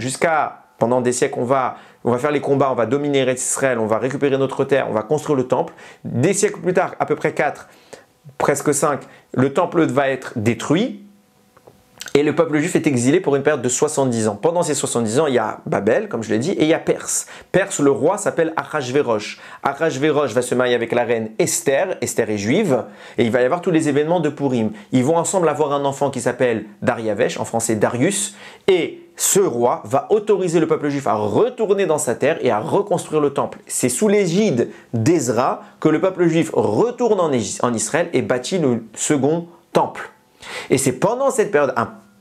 pendant des siècles, on va faire les combats, on va dominer Eretz Israël, on va récupérer notre terre, on va construire le temple. Des siècles plus tard, à peu près 4, presque 5, le temple va être détruit et le peuple juif est exilé pour une période de 70 ans. Pendant ces 70 ans, il y a Babel, comme je l'ai dit, et il y a Perse. Perse, le roi s'appelle Achashverosh. Achashverosh va se marier avec la reine Esther. Esther est juive et il va y avoir tous les événements de Purim. Ils vont ensemble avoir un enfant qui s'appelle Dariavesh, en français Darius, et ce roi va autoriser le peuple juif à retourner dans sa terre et à reconstruire le temple. C'est sous l'égide d'Ezra que le peuple juif retourne en Israël et bâtit le second temple. Et c'est pendant cette période,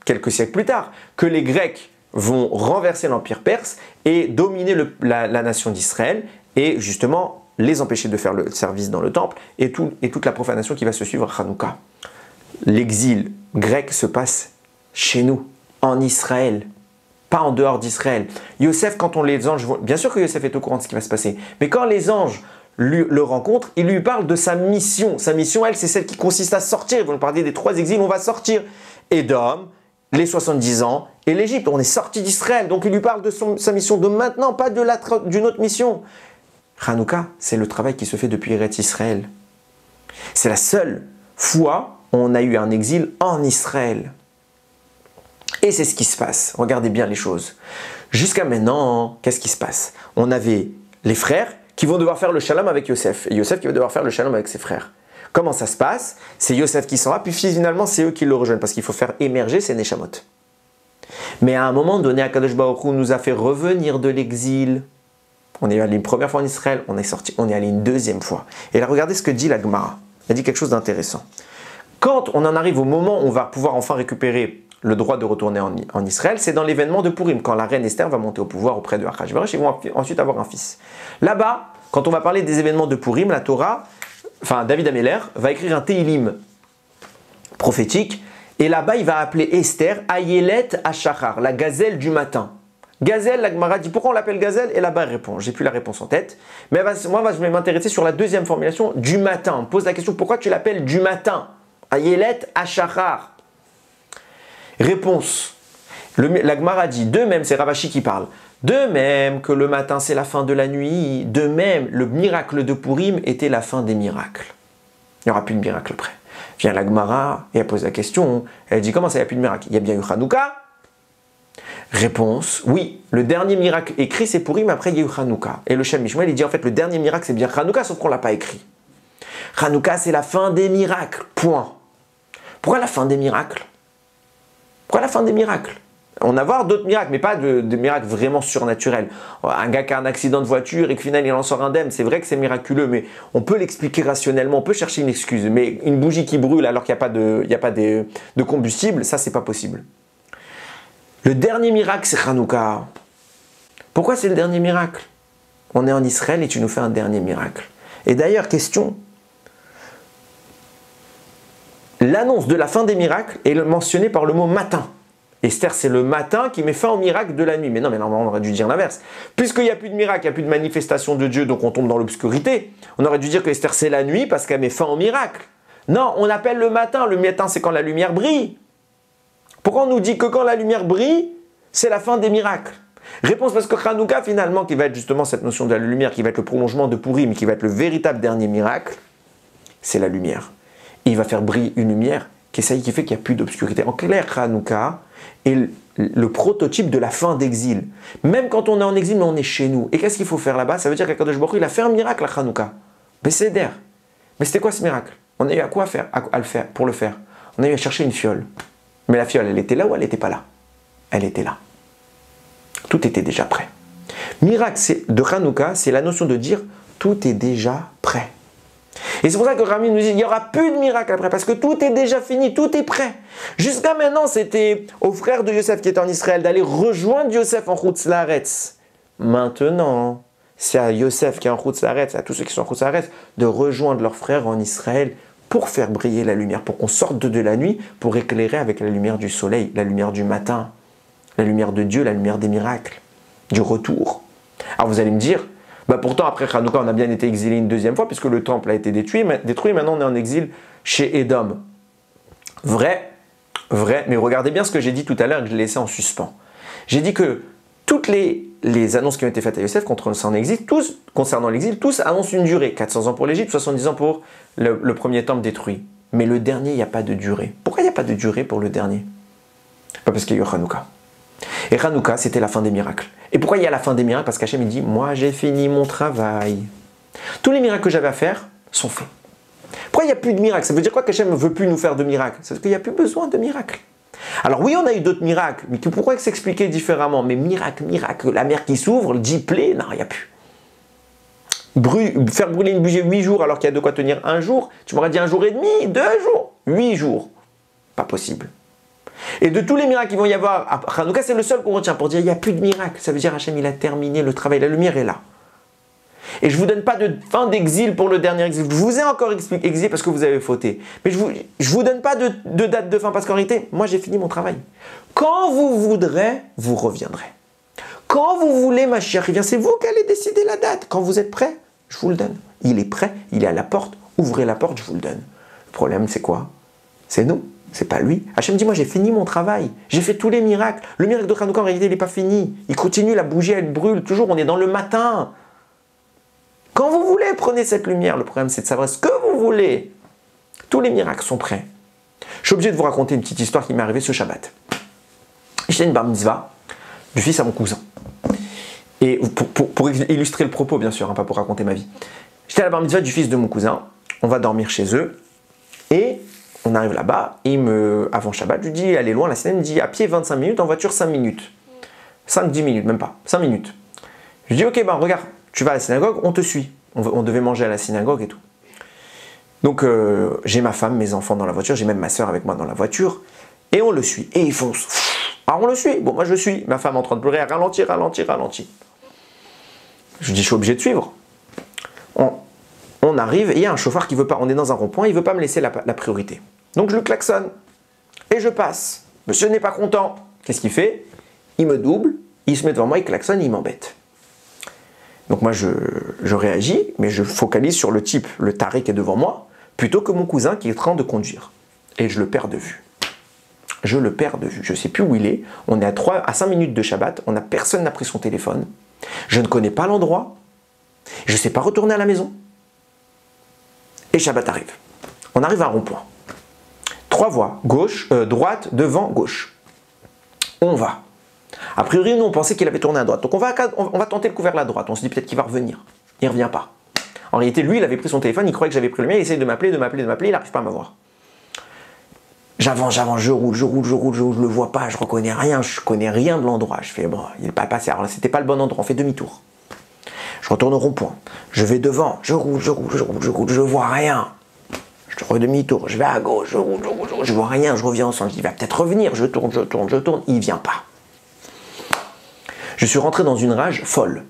quelques siècles plus tard, que les Grecs vont renverser l'empire perse et dominer la nation d'Israël et justement les empêcher de faire le service dans le temple et toute la profanation qui va se suivre à Hanouka. L'exil grec se passe chez nous, en Israël. Pas en dehors d'Israël. Yosef, quand les anges vont... Bien sûr que Yosef est au courant de ce qui va se passer, mais quand les anges le rencontrent, ils lui parlent de sa mission. Sa mission, elle, c'est celle qui consiste à sortir. Ils vont nous parler des 3 exils, on va sortir. Édom, les 70 ans et l'Égypte. On est sorti d'Israël, donc il lui parle de sa mission de maintenant, pas d'une autre mission. Hanouka, c'est le travail qui se fait depuis Eretz Israël. C'est la seule fois où on a eu un exil en Israël. Et c'est ce qui se passe. Regardez bien les choses. Jusqu'à maintenant, qu'est-ce qui se passe? On avait les frères qui vont devoir faire le shalom avec Yosef. Et Yosef qui va devoir faire le shalom avec ses frères. Comment ça se passe? C'est Yosef qui s'en va, puis finalement c'est eux qui le rejoignent parce qu'il faut faire émerger ces Neshamot. Mais à un moment donné, Akadosh Baruch Hu nous a fait revenir de l'exil. On est allé une première fois en Israël, on est allé une deuxième fois. Et là, regardez ce que dit la Gemara. Elle dit quelque chose d'intéressant. Quand on en arrive au moment où on va pouvoir enfin récupérer le droit de retourner en Israël, c'est dans l'événement de Purim, quand la reine Esther va monter au pouvoir auprès de Achashverosh, ils vont ensuite avoir un fils. Là-bas, quand on va parler des événements de Purim, la Torah, David Améler, va écrire un Tehillim prophétique, et là-bas, il va appeler Esther Ayelet Hashachar, la gazelle du matin. Gazelle, la Gemara dit pourquoi on l'appelle gazelle, et là-bas elle répond. J'ai plus la réponse en tête, mais moi je vais m'intéresser sur la deuxième formulation du matin. On pose la question pourquoi tu l'appelles du matin? Ayelet Hashachar. Réponse. La Gemara dit, de même, c'est Ravashi qui parle, de même que le matin c'est la fin de la nuit, de même le miracle de Purim était la fin des miracles. Il n'y aura plus de miracle après. Vient la Gemara et elle pose la question, elle dit comment ça, il n'y a plus de miracle? Il y a bien eu Hanouka? Réponse, oui, le dernier miracle écrit c'est Purim, après il y a eu Hanouka. Et le Shem Mishmuel il dit en fait le dernier miracle c'est bien Hanouka sauf qu'on ne l'a pas écrit. Hanouka c'est la fin des miracles, point. Pourquoi la fin des miracles? Pourquoi la fin des miracles? On a voir d'autres miracles, mais pas de miracles vraiment surnaturels. Un gars qui a un accident de voiture et qu'au final il en sort indemne, c'est vrai que c'est miraculeux, mais on peut l'expliquer rationnellement, on peut chercher une excuse. Mais une bougie qui brûle alors qu'il n'y a pas de combustible, ça c'est pas possible. Le dernier miracle, c'est Hanouka. Pourquoi c'est le dernier miracle? On est en Israël et tu nous fais un dernier miracle. Et d'ailleurs, question, l'annonce de la fin des miracles est mentionnée par le mot matin. Esther, c'est le matin qui met fin au miracle de la nuit. Mais non, mais normalement, on aurait dû dire l'inverse. Puisqu'il n'y a plus de miracle, il n'y a plus de manifestation de Dieu, donc on tombe dans l'obscurité. On aurait dû dire que Esther, c'est la nuit parce qu'elle met fin au miracle. Non, on appelle le matin. Le matin, c'est quand la lumière brille. Pourquoi on nous dit que quand la lumière brille, c'est la fin des miracles? Réponse, parce que Hanouka, finalement, qui va être justement cette notion de la lumière, qui va être le prolongement de Purim, qui va être le véritable dernier miracle, c'est la lumière. Et il va faire briller une lumière qui fait qu'il n'y a plus d'obscurité. En clair, Hanouka est le prototype de la fin d'exil. Même quand on est en exil, mais on est chez nous. Et qu'est-ce qu'il faut faire là-bas? Ça veut dire qu'Akadosh Baruch Hu, il a fait un miracle à Hanouka. Besséder. Mais c'était quoi ce miracle? On a eu à quoi faire, à le faire, pour le faire? On a eu à chercher une fiole. Mais la fiole, elle était là ou elle n'était pas là? Elle était là. Tout était déjà prêt. Miracle de Hanouka, c'est la notion de dire tout est déjà prêt. Et c'est pour ça que Rami nous dit il n'y aura plus de miracle après, parce que tout est déjà fini, tout est prêt. Jusqu'à maintenant, c'était au frère de Yosef qui était en Israël d'aller rejoindre Yosef en Chutz Laaretz. Maintenant, c'est à Yosef qui est en Chutz Laaretz, à tous ceux qui sont en Chutz Laaretz, de rejoindre leur frère en Israël pour faire briller la lumière, pour qu'on sorte de la nuit, pour éclairer avec la lumière du soleil, la lumière du matin, la lumière de Dieu, la lumière des miracles, du retour. Alors vous allez me dire, bah pourtant après Hanouka on a bien été exilé une deuxième fois puisque le temple a été détruit, maintenant on est en exil chez Édom. Vrai, mais regardez bien ce que j'ai dit tout à l'heure et que je l'ai laissé en suspens. J'ai dit que toutes les annonces qui ont été faites à Yosef concernant l'exil, tous annoncent une durée, 400 ans pour l'Égypte, 70 ans pour le premier temple détruit. Mais le dernier, il n'y a pas de durée. Pourquoi il n'y a pas de durée pour le dernier? Pas parce qu'il y a eu Hanouka. Et Hanouka, c'était la fin des miracles. Et pourquoi il y a la fin des miracles? Parce qu'Hachem, il dit, moi j'ai fini mon travail. Tous les miracles que j'avais à faire sont faits. Pourquoi il n'y a plus de miracles? Ça veut dire quoi qu'Hachem ne veut plus nous faire de miracles? C'est parce qu'il n'y a plus besoin de miracles. Alors oui, on a eu d'autres miracles, mais pourquoi s'expliquer différemment? Mais miracle, la mer qui s'ouvre, le 10 plaies, non, il n'y a plus. Faire brûler une bougie 8 jours alors qu'il y a de quoi tenir un jour, tu m'aurais dit 1 jour et demi, 2 jours, 8 jours. Pas possible. Et de tous les miracles qu'il vont y avoir, à Hanouka, c'est le seul qu'on retient pour dire il n'y a plus de miracles. Ça veut dire Hachem, il a terminé le travail, la lumière est là. Et je ne vous donne pas de fin d'exil pour le dernier exil. Je vous ai encore exilé parce que vous avez fauté. Mais je ne vous donne pas de date de fin parce qu'en réalité, moi j'ai fini mon travail. Quand vous voudrez, vous reviendrez. Quand vous voulez, Mashiach, c'est vous qui allez décider la date. Quand vous êtes prêt, je vous le donne. Il est prêt, il est à la porte. Ouvrez la porte, je vous le donne. Le problème, c'est quoi? C'est nous. C'est pas lui. Hachem dit, moi j'ai fini mon travail. J'ai fait tous les miracles. Le miracle de Hanouka, en réalité, il n'est pas fini. Il continue, la bougie, elle brûle. Toujours, on est dans le matin. Quand vous voulez, prenez cette lumière. Le problème, c'est de savoir ce que vous voulez. Tous les miracles sont prêts. Je suis obligé de vous raconter une petite histoire qui m'est arrivée ce Shabbat. J'étais une bar mitzvah du fils à mon cousin. Et pour illustrer le propos, bien sûr, hein, pas pour raconter ma vie. J'étais à la bar mitzvah du fils de mon cousin. On va dormir chez eux. Et on arrive là-bas, avant Shabbat, je lui dis, allez loin, la scène me dit, à pied 25 minutes, en voiture 5 minutes. 5-10 minutes, même pas, 5 minutes. Je lui dis, ok, bah regarde, tu vas à la synagogue, on te suit. On devait manger à la synagogue et tout. Donc, j'ai ma femme, mes enfants dans la voiture, j'ai même ma soeur avec moi dans la voiture, et on le suit. Et il fonce. Alors on le suit, bon moi je le suis, ma femme en train de pleurer, ralentit. Je lui dis, je suis obligé de suivre. On arrive et il y a un chauffeur qui veut pas, on est dans un rond-point, il ne veut pas me laisser la priorité. Donc je le klaxonne et je passe. Monsieur n'est pas content. Qu'est-ce qu'il fait? Il me double, il se met devant moi, il klaxonne, il m'embête. Donc moi je réagis, mais je focalise sur le type, le taré qui est devant moi, plutôt que mon cousin qui est en train de conduire. Et je le perds de vue. Je le perds de vue. Je ne sais plus où il est. On est à 5 minutes de Shabbat, personne n'a pris son téléphone. Je ne connais pas l'endroit. Je ne sais pas retourner à la maison. Et Shabbat arrive. On arrive à un rond-point. 3 voies, gauche, droite, devant, gauche. On va. A priori, nous, on pensait qu'il avait tourné à droite. Donc, on va tenter le couvert à la droite. On se dit peut-être qu'il va revenir. Il ne revient pas. En réalité, lui, il avait pris son téléphone, il croyait que j'avais pris le mien, il essaye de m'appeler, il n'arrive pas à m'avoir. J'avance, je roule, je le vois pas, je reconnais rien, je connais rien de l'endroit. Je fais, bon, il n'est pas passé, alors là, c'était pas le bon endroit, on fait demi-tour. Je retourne au rond-point, je vais devant, je roule, je vois rien. Je fais demi-tour, je vais à gauche, je vois rien, je reviens ensemble, il va peut-être revenir, je tourne, il vient pas. Je suis rentré dans une rage folle.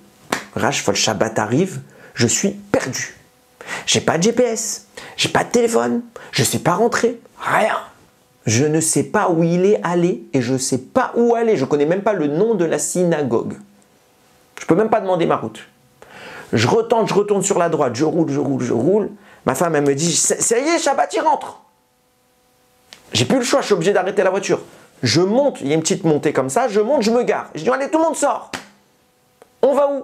Shabbat arrive, je suis perdu. J'ai pas de GPS, j'ai pas de téléphone, je sais pas rentrer, rien. Je ne sais pas où il est allé et je ne sais pas où aller. Je ne connais même pas le nom de la synagogue. Je ne peux même pas demander ma route. Je retourne sur la droite, je roule. Ma femme, elle me dit, ça y est, Shabbat, il rentre. J'ai plus le choix, je suis obligé d'arrêter la voiture. Je monte, il y a une petite montée comme ça, je monte, je me gare. Je dis, allez, tout le monde sort. On va où?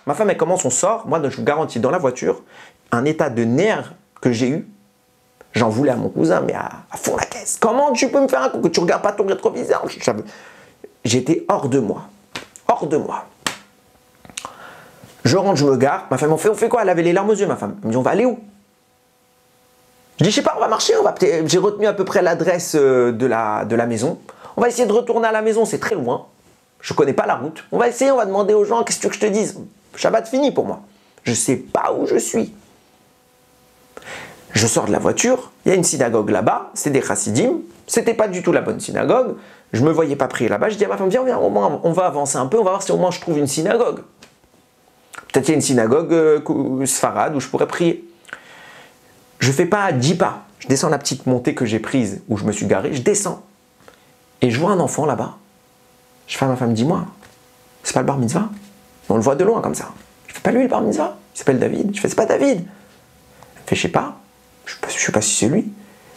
Ma femme, elle commence, on sort. Moi, je vous garantis, dans la voiture, un état de nerfs que j'ai eu. J'en voulais à mon cousin, mais à fond la caisse. Comment tu peux me faire un coup que tu ne regardes pas ton rétroviseur? J'étais hors de moi. Hors de moi. Je rentre, je me gare. Ma femme, on fait quoi? Elle avait les larmes aux yeux, ma femme. Elle me dit, on va aller où? Je dis, je sais pas, on va marcher. J'ai retenu à peu près l'adresse de la maison. On va essayer de retourner à la maison, c'est très loin. Je ne connais pas la route. On va essayer, on va demander aux gens, qu'est-ce que tu veux que je te dise? Shabbat fini pour moi. Je ne sais pas où je suis. Je sors de la voiture, il y a une synagogue là-bas, c'est des chassidim, c'était pas du tout la bonne synagogue, je me voyais pas prier là-bas, je dis à ma femme, viens, au moins on va avancer un peu, on va voir si au moins je trouve une synagogue. Peut-être qu'il y a une synagogue sfarade où je pourrais prier. Je fais pas 10 pas, je descends la petite montée que j'ai prise, où je me suis garé, je descends. Et je vois un enfant là-bas. Je fais à ma femme, dis-moi, c'est pas le bar mitzvah? On le voit de loin comme ça. Je fais pas lui le bar mitzvah, il s'appelle David. Je fais, c'est pas David. Elle fait, je sais pas. Je ne sais pas si c'est lui.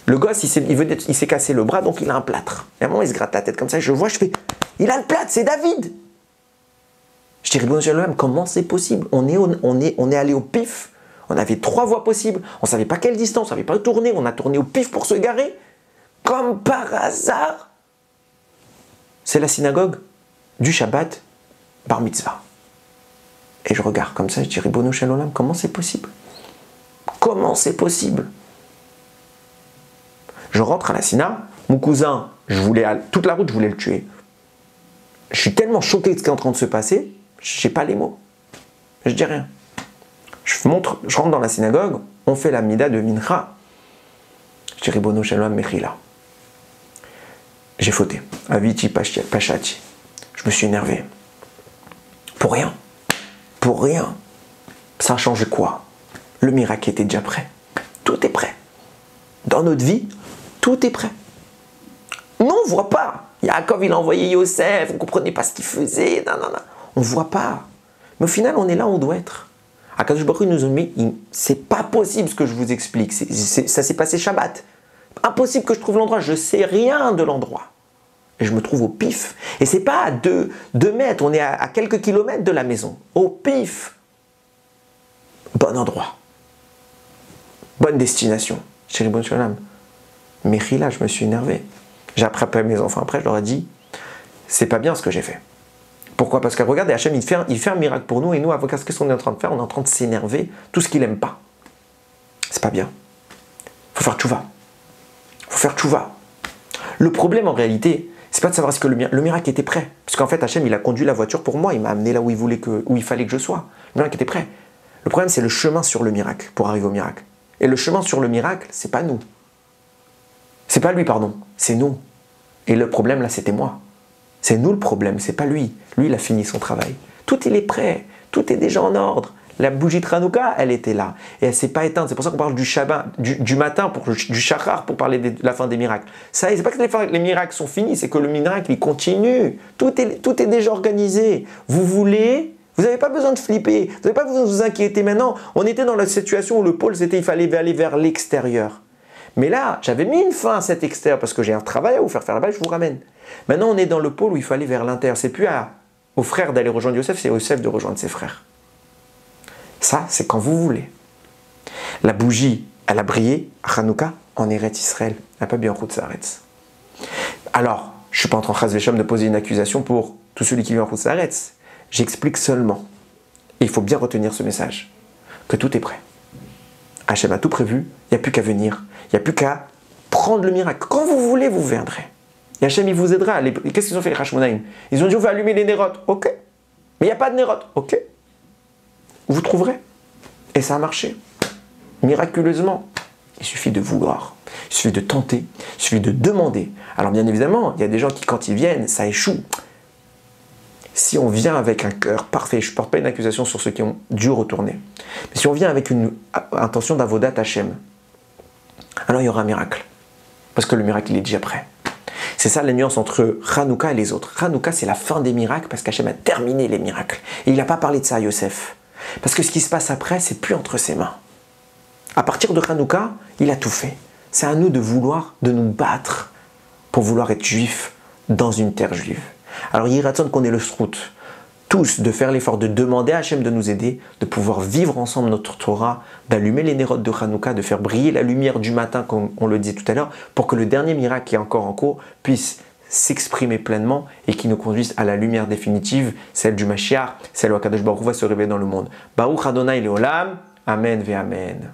Le gosse, il s'est cassé le bras, donc il a un plâtre. Et à un moment, il se gratte la tête comme ça, je vois, je fais, il a le plâtre, c'est David. Je dis, Ribono Shel Olam, comment c'est possible? On est allé au pif, on avait 3 voies possibles, on ne savait pas quelle distance, on ne savait pas où tourner, on a tourné au pif pour se garer. Comme par hasard, c'est la synagogue du Shabbat Bar Mitzvah. Et je regarde comme ça, je dis, Ribono Shel Olam, comment c'est possible? Comment c'est possible? Je rentre à la Sina, mon cousin, toute la route, je voulais le tuer. Je suis tellement choqué de ce qui est en train de se passer, je n'ai pas les mots. Je dis rien. Je rentre dans la synagogue, on fait la mida de Mincha. Je dis Ribono Shel Olam Mechila. J'ai fauté. Aviti Pachati. Je me suis énervé. Pour rien. Pour rien. Ça a changé quoi? Le miracle était déjà prêt. Tout est prêt. Dans notre vie, tout est prêt. Non, on ne voit pas. Yaakov, il a envoyé Yosef, on ne comprenait pas ce qu'il faisait. Non. On ne voit pas. Mais au final, on est là où on doit être. Akadosh Baruch Hu nous a mis, c'est pas possible ce que je vous explique. Ça s'est passé Shabbat. Impossible que je trouve l'endroit. Je ne sais rien de l'endroit. Et je me trouve au pif. Et c'est pas à 2 mètres, on est à quelques kilomètres de la maison. Au pif. Bon endroit. Bonne destination. Chérie Ribono Shel Olam. Mais là, je me suis énervé. J'ai appelé mes enfants après, je leur ai dit, c'est pas bien ce que j'ai fait. Pourquoi? Parce que regardez, Hachem, il fait un miracle pour nous, et nous, avocats, qu'est-ce qu'on est en train de faire? On est en train de s'énerver, tout ce qu'il n'aime pas. C'est pas bien. Il faut faire tchouva. Le problème, en réalité, c'est pas de savoir ce que le miracle était prêt. Parce qu'en fait, Hachem, il a conduit la voiture pour moi, il m'a amené là où il fallait que je sois. Le miracle était prêt. Le problème, c'est le chemin sur le miracle, pour arriver au miracle. Et le chemin sur le miracle, c'est pas nous. C'est pas lui, pardon, c'est nous. Et le problème, là, c'était moi. C'est nous le problème, c'est pas lui. Lui, il a fini son travail. Tout, il est prêt. Tout est déjà en ordre. La bougie de Hanouka, elle était là. Et elle ne s'est pas éteinte. C'est pour ça qu'on parle du Shabbat, du matin, du Shachar, pour parler de la fin des miracles. Ça, c'est pas que les miracles sont finis, c'est que le miracle, il continue. Tout est déjà organisé. Vous voulez... Vous n'avez pas besoin de flipper, vous n'avez pas besoin de vous inquiéter. Maintenant, on était dans la situation où le pôle, c'était il fallait aller vers l'extérieur. Mais là, j'avais mis une fin à cet extérieur parce que j'ai un travail à vous faire là-bas, je vous ramène. Maintenant, on est dans le pôle où il faut aller vers l'intérieur. C'est plus aux frères d'aller rejoindre Yosef, c'est Yosef de rejoindre ses frères. Ça, c'est quand vous voulez. La bougie, elle a brillé à Hanouka en Eretz Israël. Elle n'a pas bien en Chutz Haaretz. Alors, je ne suis pas en train de poser une accusation pour tous ceux qui vivent en Chutz Haaretz. J'explique seulement, et il faut bien retenir ce message, que tout est prêt. Hachem a tout prévu, il n'y a plus qu'à venir, il n'y a plus qu'à prendre le miracle. Quand vous voulez, vous viendrez. Et Hachem, il vous aidera. Qu'est-ce qu'ils ont fait les Hashmonaïm? Ils ont dit, on va allumer les nérotes. Ok. Mais il n'y a pas de nérotes. Ok. Vous trouverez. Et ça a marché. Miraculeusement. Il suffit de vouloir. Il suffit de tenter. Il suffit de demander. Alors bien évidemment, il y a des gens qui, quand ils viennent, ça échoue. Si on vient avec un cœur parfait, je ne porte pas une accusation sur ceux qui ont dû retourner, mais si on vient avec une intention d'avodat Hachem, alors il y aura un miracle. Parce que le miracle, il est déjà prêt. C'est ça la nuance entre Hanouka et les autres. Hanouka, c'est la fin des miracles parce qu'Hachem a terminé les miracles. Et il n'a pas parlé de ça à Yosef. Parce que ce qui se passe après, c'est plus entre ses mains. À partir de Hanouka, il a tout fait. C'est à nous de vouloir, de nous battre pour vouloir être juifs dans une terre juive. Alors il raconte qu'on est le srout, tous de faire l'effort de demander à Hachem de nous aider, de pouvoir vivre ensemble notre Torah, d'allumer les nérotes de Hanouka, de faire briller la lumière du matin, comme on le dit tout à l'heure, pour que le dernier miracle qui est encore en cours puisse s'exprimer pleinement et qui nous conduise à la lumière définitive, celle du Mashiach, celle où Akadosh Baruch Hu va se révéler dans le monde. Baruch Adonai Leolam, Amen ve Amen.